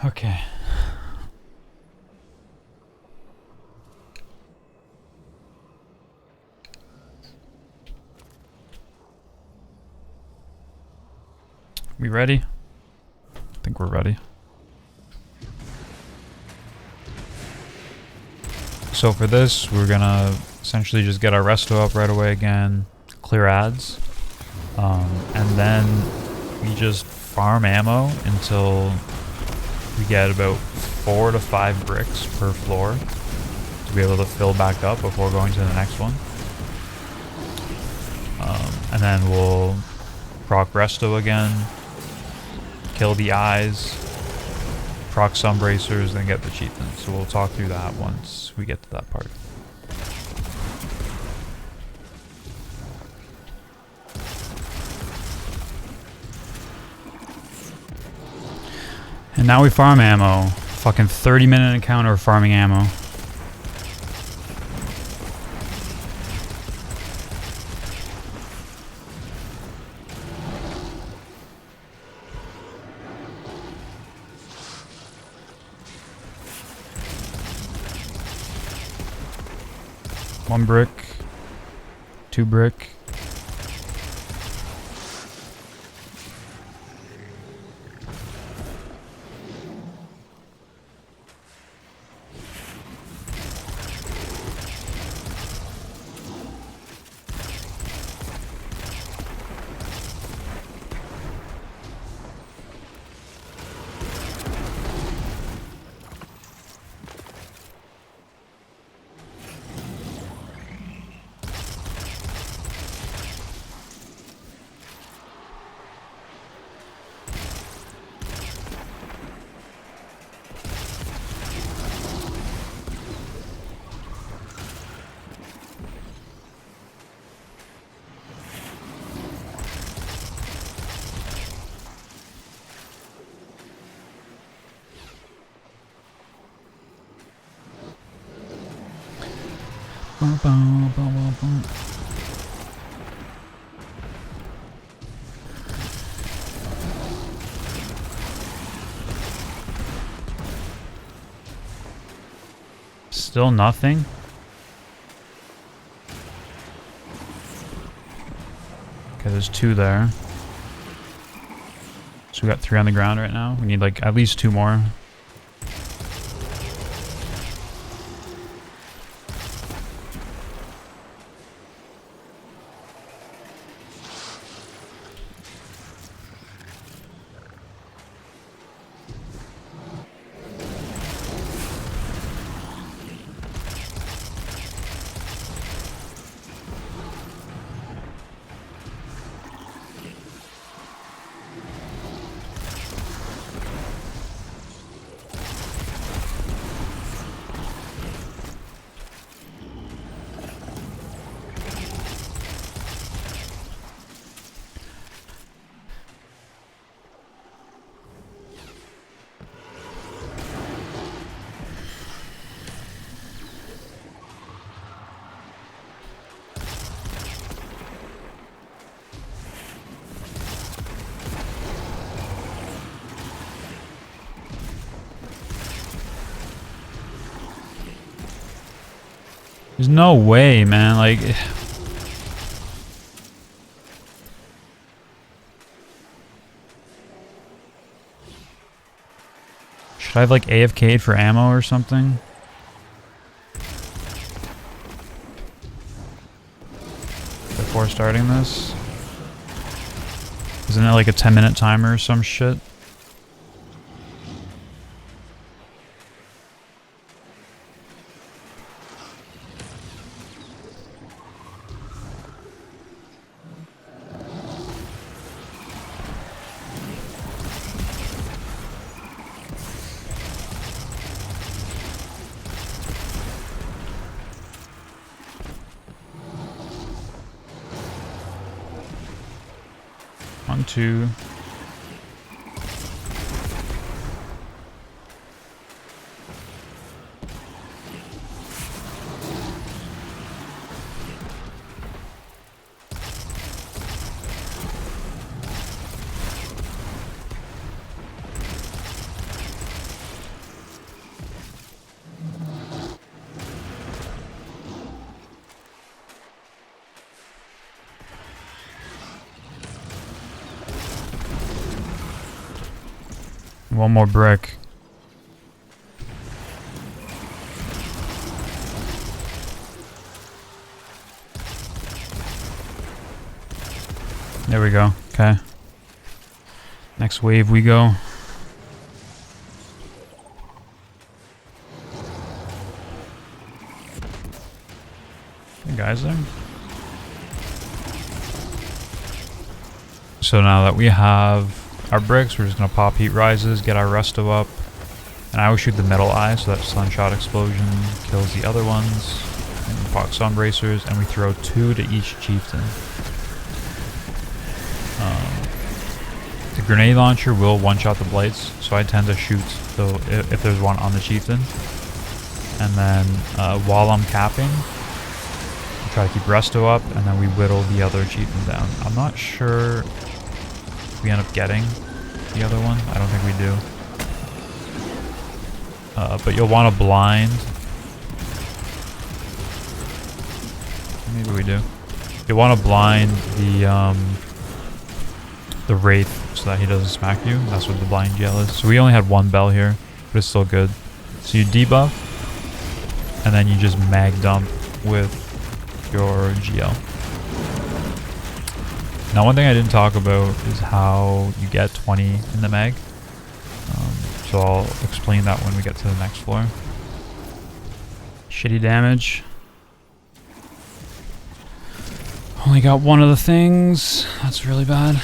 Okay. We ready? I think we're ready. So for this, we're gonna essentially just get our resto up right away again, clear ads, and then we just farm ammo until we get about 4 to 5 bricks per floor to be able to fill back up before going to the next one. And then we'll proc resto again, kill the eyes, proc some bracers, then get the chieftain. So we'll talk through that once we get to that part. And now we farm ammo. Fucking 30-minute encounter of farming ammo. One brick, 2 brick. Still nothing? Okay, there's 2 there. So we got 3 on the ground right now. We need like at least 2 more. There's no way, man. Like... Should I have like AFK'd for ammo or something? Before starting this? Isn't it like a 10-minute timer or some shit? One, two. One more brick. There we go. Okay. Next wave we go. Hey guys there. So now that we have our bricks, we're just gonna pop heat rises, get our resto up, and I always shoot the middle eye so that sunshot explosion kills the other ones. And we pop sun bracers, and we throw 2 to each chieftain. The grenade launcher will one-shot the blights, so I tend to shoot if there's one on the chieftain. And then while I'm capping, I try to keep resto up, and then we whittle the other chieftain down. I'm not sure we end up getting the other one. I don't think we do. But you'll want to blind. Maybe we do. You'll want to blind the Wraith so that he doesn't smack you. That's what the blind gel is. So we only had 1 bell here, but it's still good. So you debuff, and then you just mag dump with your GL. Now, one thing I didn't talk about is how you get 20 in the mag. So I'll explain that when we get to the next floor. Shitty damage. Only got one of the things. That's really bad.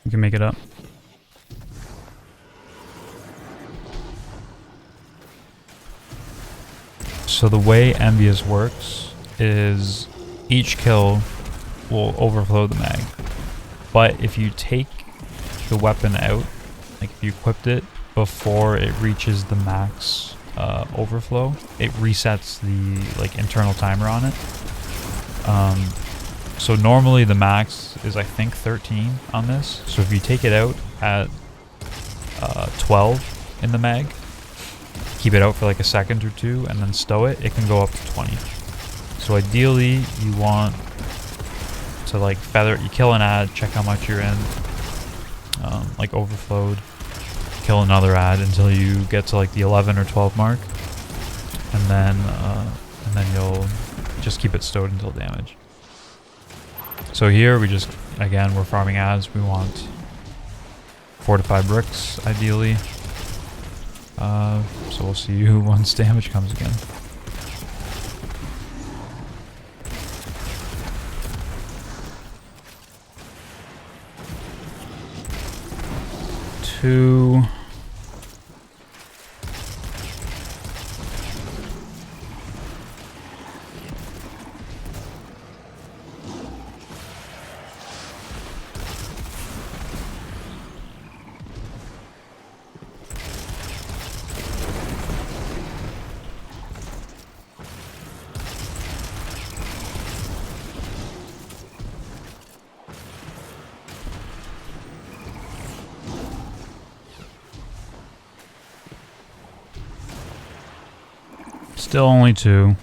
You can make it up. So the way Envious works is each kill will overflow the mag. But if you take the weapon out, like if you equipped it before it reaches the max overflow, it resets the like internal timer on it. So normally the max is I think 13 on this. So if you take it out at 12 in the mag, keep it out for like a second or two, and then stow it, it can go up to 20. So ideally you want to like feather it. You kill an ad, check how much you're in, like overflowed, kill another ad until you get to like the 11 or 12 mark, and then you'll just keep it stowed until damage. So here we just, again, we're farming ads. We want 4 to 5 bricks ideally. So we'll see you once damage comes again. Two. Still only 2.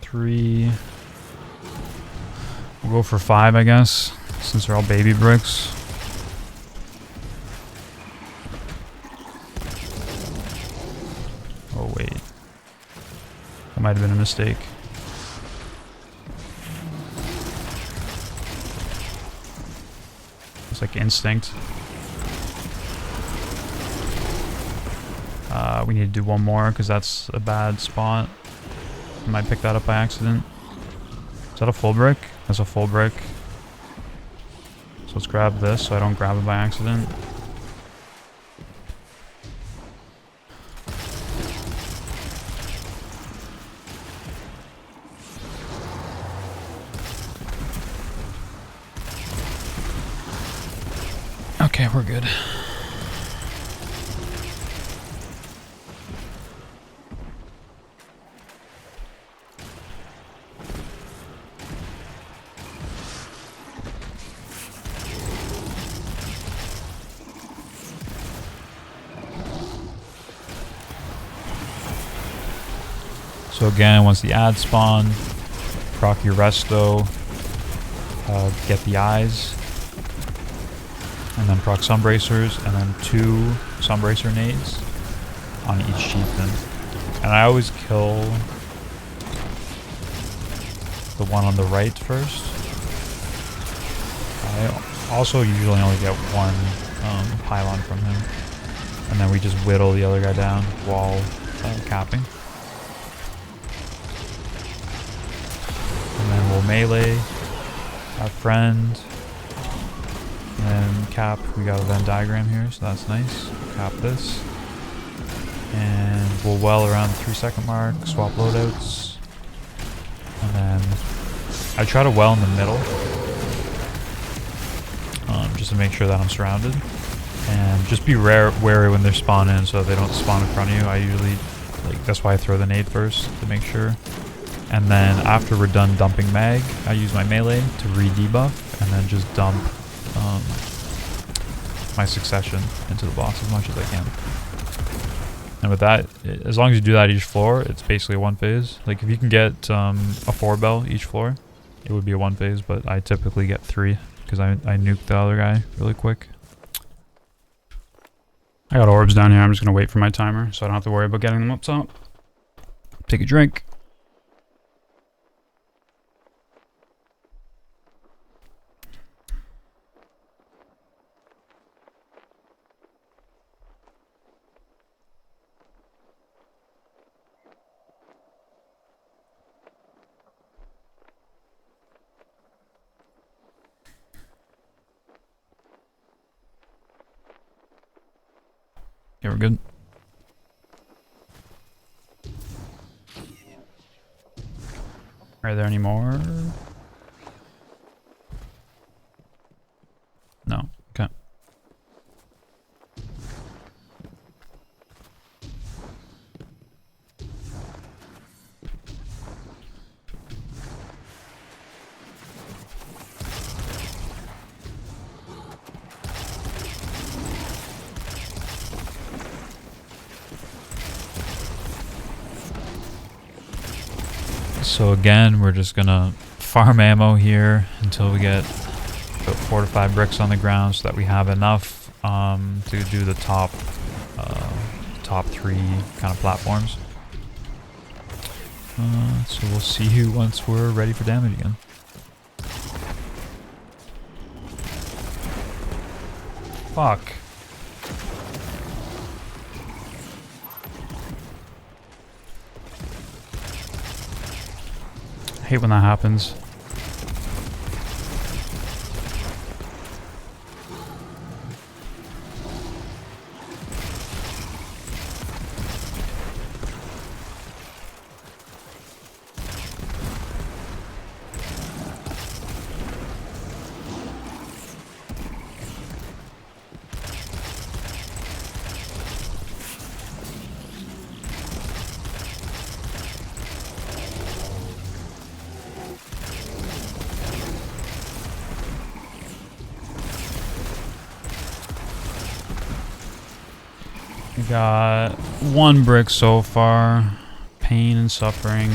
Three. We'll go for 5, I guess, since they're all baby bricks. Oh wait, that might have been a mistake. It's like instinct. We need to do one more because that's a bad spot. I might pick that up by accident. Is that a full brick? That's a full brick. So let's grab this so I don't grab it by accident. Okay, we're good. So again, once the ads spawn, proc your resto, get the eyes, and then proc sunbracers, and then 2 sunbracer nades on each chieftain. And I always kill the one on the right first. I also usually only get 1 pylon from him, and then we just whittle the other guy down while capping. And then we'll melee our friend, and cap. We got a Venn diagram here, so that's nice. Cap this, and we'll well around the 3-second mark, swap loadouts, and then I try to well in the middle, just to make sure that I'm surrounded. And just be wary when they're spawning so they don't spawn in front of you. I usually, that's why I throw the nade first, to make sure. And then after we're done dumping mag, I use my melee to re-debuff, and then just dump my succession into the boss as much as I can. And with that, as long as you do that each floor, it's basically a 1 phase. Like if you can get a 4 bell each floor, it would be a 1 phase, but I typically get 3 because I nuked the other guy really quick. I got orbs down here. I'm just going to wait for my timer so I don't have to worry about getting them up top. Take a drink. Okay, we're good. Are there any more? No. Okay. So again, we're just gonna farm ammo here until we get about 4 to 5 bricks on the ground so that we have enough to do the top 3 kind of platforms. So we'll see you once we're ready for damage again. Fuck. I hate when that happens. got 1 brick so far. Pain and suffering.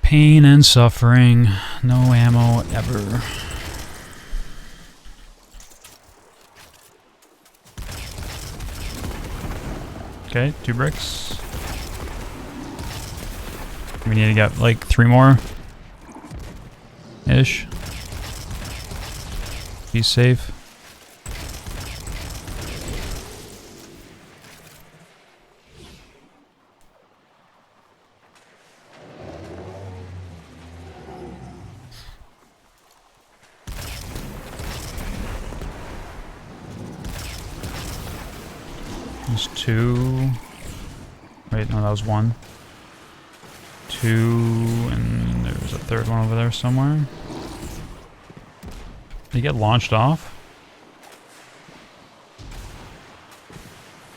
Pain and suffering. No ammo ever. Okay, 2 bricks. We need to get like 3 more. Ish. Be safe. There's 2. Wait, no, that was 1. 2, and there's a 3rd one over there somewhere. Did he get launched off?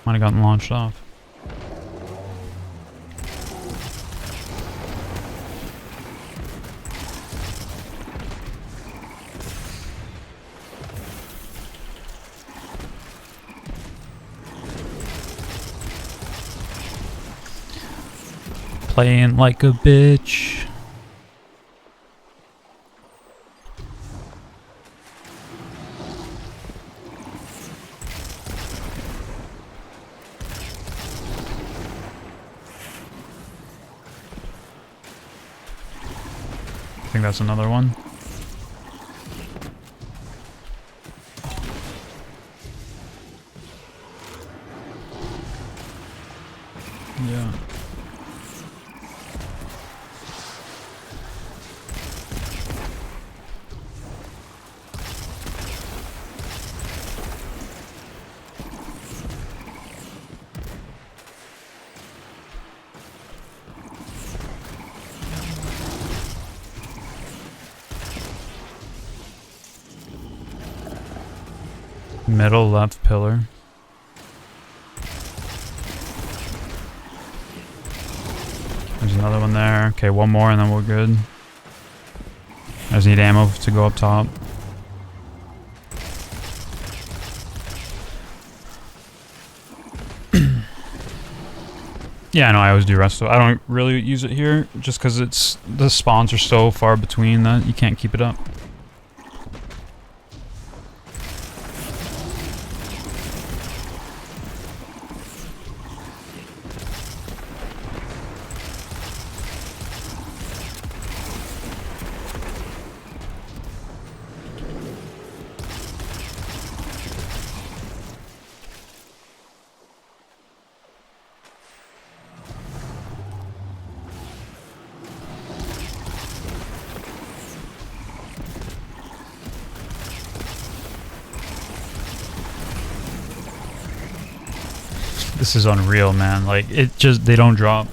Might have gotten launched off. Playing like a bitch. I think that's another one. Yeah. Middle left pillar. There's another one there. Okay, 1 more and then we're good. I just need ammo to go up top. Yeah, I know I always do resto. I don't really use it here just because it's the spawns are so far between that you can't keep it up. This is unreal, man. Like, it just, they don't drop.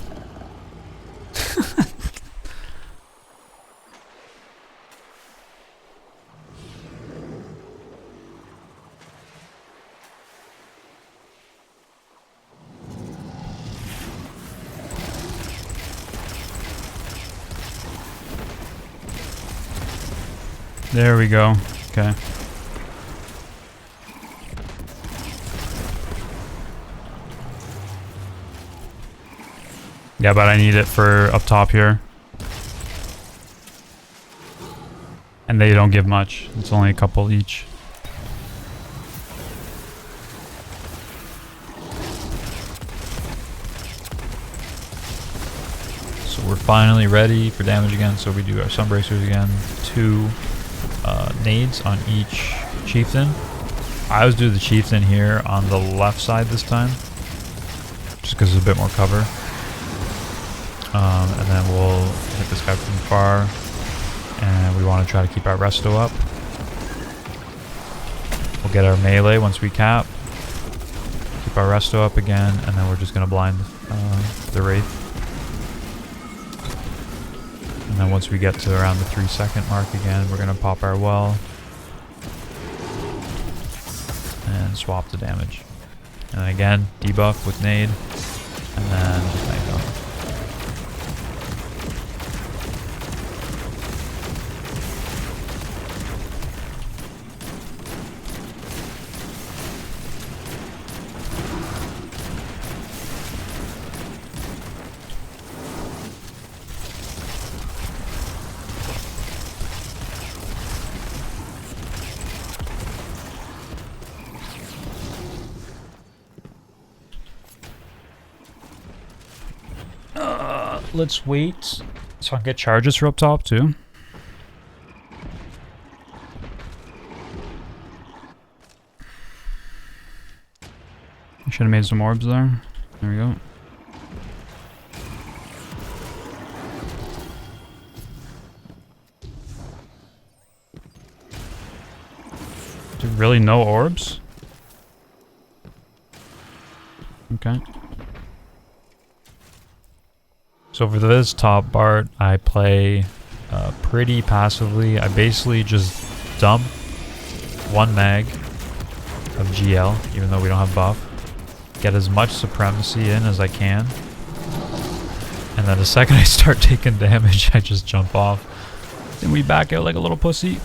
There we go. Okay. Yeah, but I need it for up top here. And they don't give much. It's only a couple each. So we're finally ready for damage again. So we do our sunbracers again. 2 nades on each chieftain. I always do the chieftain here on the left side this time, just because there's a bit more cover. And then we'll hit this guy from far, and we want to try to keep our resto up. We'll get our melee once we cap, keep our resto up again, and then we're just going to blind the wraith. And then once we get to around the 3-second mark again, we're going to pop our well and swap the damage. And then again, debuff with nade, and then just nade off. let's wait. So I can get charges for up top too. I should have made some orbs there. There we go. Dude, really no orbs? Okay. So for this top part, I play pretty passively. I basically just dump 1 mag of GL, even though we don't have buff. Get as much supremacy in as I can. And then the second I start taking damage, I just jump off. Then we back out like a little pussy.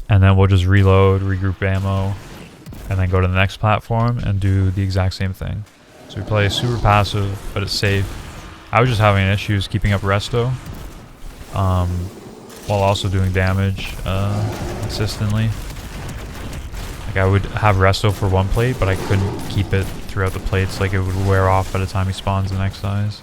And then we'll just reload, regroup ammo, and then go to the next platform and do the exact same thing. So we play super passive, but it's safe. I was just having issues keeping up resto, while also doing damage consistently. Like I would have resto for 1 plate, but I couldn't keep it throughout the plates. Like it would wear off by the time he spawns the next size.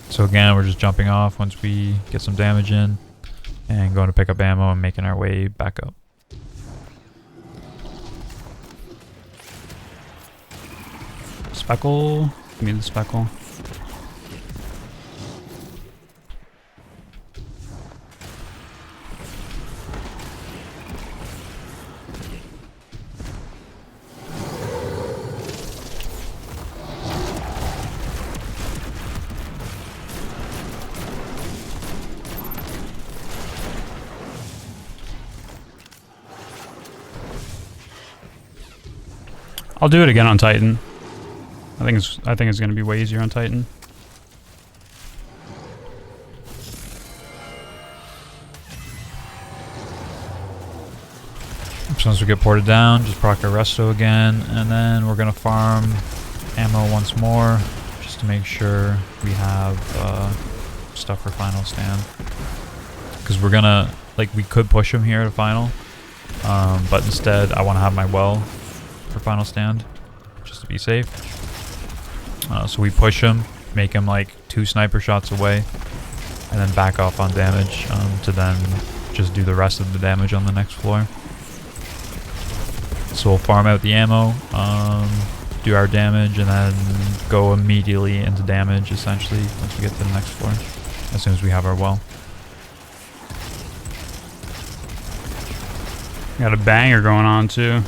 So again, we're just jumping off once we get some damage in and going to pick up ammo and making our way back up. Speckle. Give me the speckle. I'll do it again on Titan. I think it's gonna be way easier on Titan. So once we get ported down, just proc our resto again, and then we're gonna farm ammo once more, just to make sure we have stuff for final stand. Because we're gonna, like, we could push him here to final, but instead I want to have my well for final stand, just to be safe. So we push him, make him like 2 sniper shots away, and then back off on damage to then just do the rest of the damage on the next floor. So we'll farm out the ammo, do our damage, and then go immediately into damage essentially once we get to the next floor, as soon as we have our well. Got a banger going on too.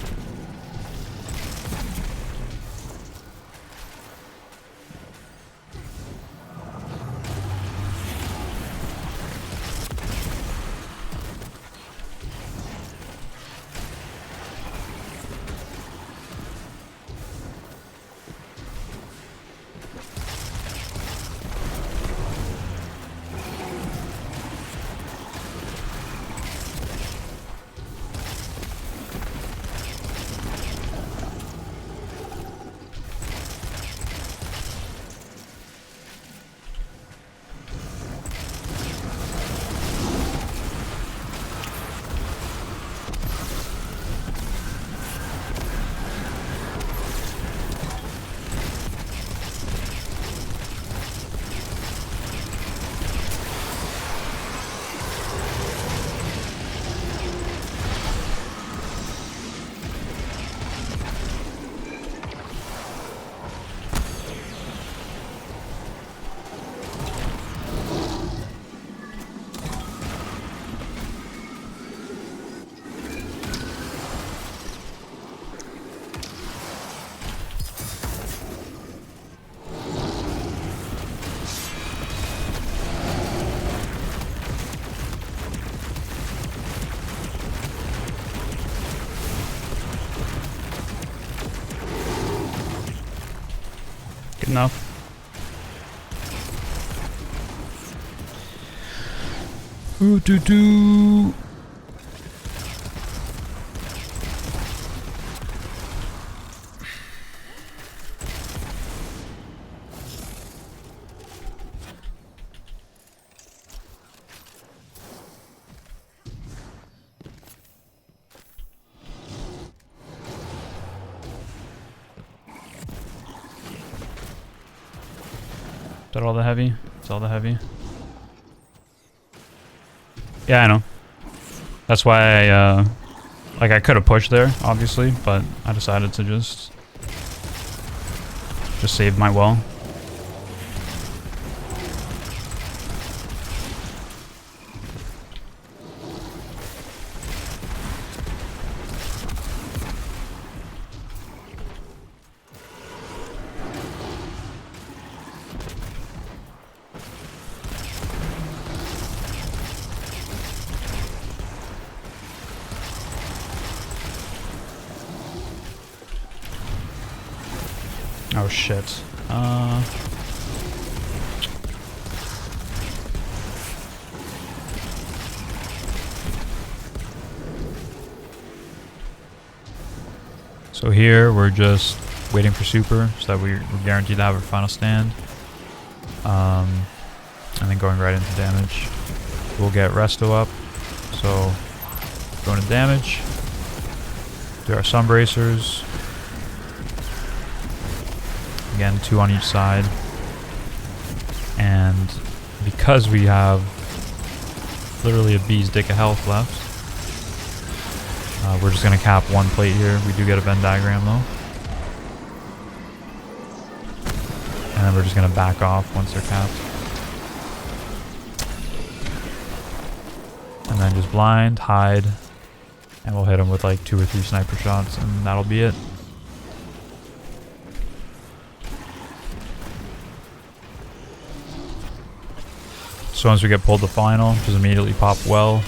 Good enough. Ooh, doo doo. that all the heavy? It's all the heavy. Yeah, I know. That's why I, like, I could have pushed there, obviously, but I decided to just save my well. Oh shit. So here we're just waiting for super so that we're guaranteed to have our final stand. And then going right into damage. We'll get resto up. So go into damage. Do our sun bracers. Again, 2 on each side. And because we have literally a bee's dick of health left, we're just going to cap 1 plate here. We do get a Venn diagram though. And then we're just going to back off once they're capped. And then just blind, hide, and we'll hit them with like 2 or 3 sniper shots and that'll be it. So once we get pulled to final, just immediately pop well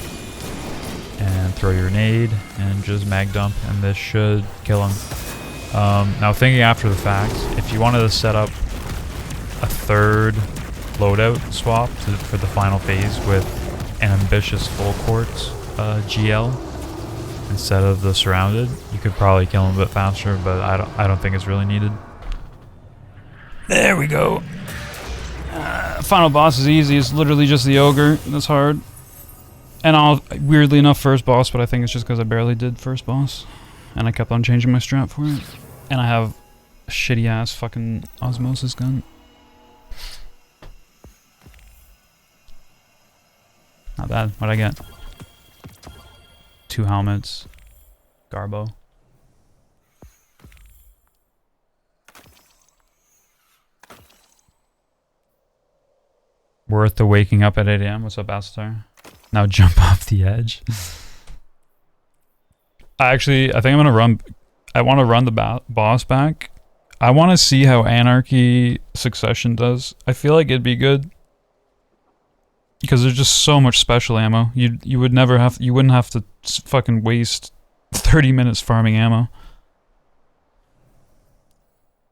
and throw your nade and just mag dump, and this should kill him. Now thinking after the fact, if you wanted to set up a 3rd loadout swap for the final phase with an ambitious full court GL instead of the surrounded, you could probably kill him a bit faster, but I don't think it's really needed. There we go. Final boss is easy. It's literally just the ogre. That's hard. And I'll weirdly enough first boss, but I think it's just because I barely did first boss, and I kept on changing my strat for it. And I have a shitty ass fucking osmosis gun. Not bad. What'd I get? 2 helmets. Garbo. Worth the waking up at 8 AM. What's up, Astar? Now jump off the edge. I think I'm gonna run. I want to run the boss back. I want to see how Anarchy Succession does. I feel like it'd be good because there's just so much special ammo. You wouldn't have to fucking waste 30 minutes farming ammo.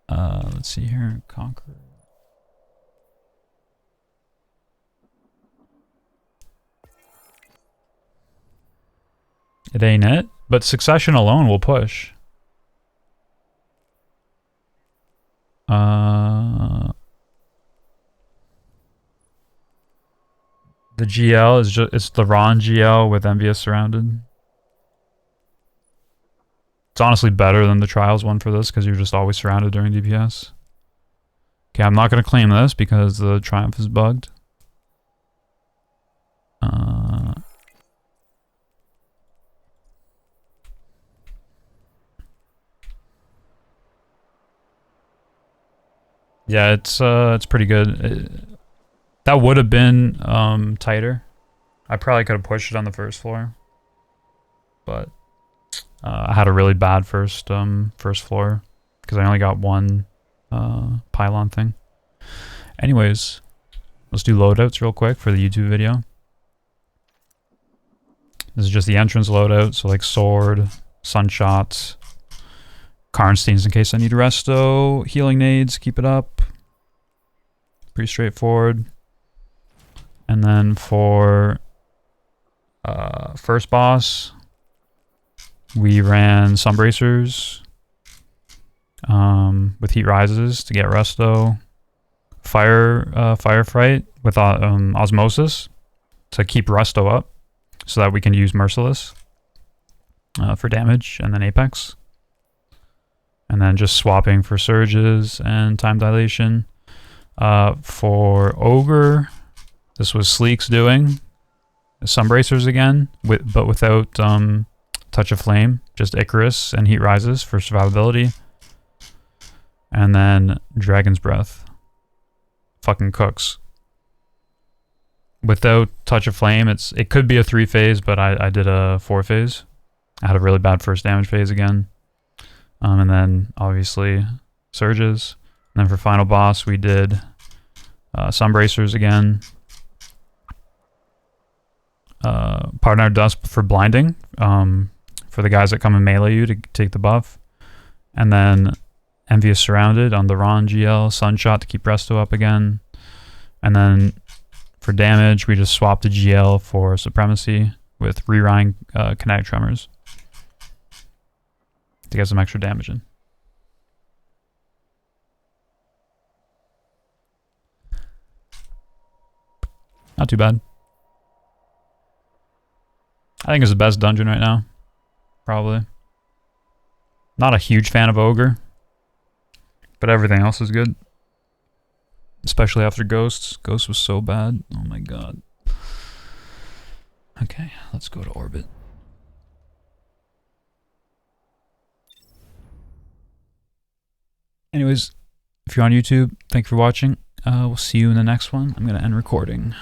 Let's see here. Conqueror. It ain't it, but Succession alone will push. The GL is it's the Ron GL with Envious surrounded. It's honestly better than the Trials one for this because you're just always surrounded during DPS. Okay, I'm not going to claim this because the Triumph is bugged. Yeah, it's pretty good. That would have been tighter. I probably could have pushed it on the first floor, but I had a really bad first floor because I only got 1 pylon thing. Anyways, let's do loadouts real quick for the YouTube video. This is just the entrance loadout, so like sword, sunshots, Karnsteins in case I need resto, healing nades, keep it up. Pretty straightforward. And then for first boss, we ran Sunbracers with Heat Rises to get resto. Firefight with Osmosis to keep resto up so that we can use Merciless for damage, and then Apex. And then just swapping for surges and time dilation. For Ogre, this was Sleek's doing. Sunbracers again, but without Touch of Flame, just Icarus and Heat Rises for survivability. And then Dragon's Breath. Fucking cooks. Without Touch of Flame, it could be a 3-phase, but I did a 4-phase. I had a really bad first damage phase again. And then obviously Surges. And then for final boss, we did Sunbracers again. Pardon Our Dust for blinding, for the guys that come and melee you to take the buff. And then Envious Surrounded on the Ron GL, Sunshot to keep Resto up again. And then for damage, we just swapped the GL for Supremacy with Rewriting Kinetic Tremors to get some extra damage in. Not too bad. I think it's the best dungeon right now. Probably. Not a huge fan of Ogre, but everything else is good. Especially after Ghosts. Ghost was so bad. Oh my god. Okay, let's go to Orbit. Anyways, if you're on YouTube, thank you for watching. We'll see you in the next one. I'm going to end recording.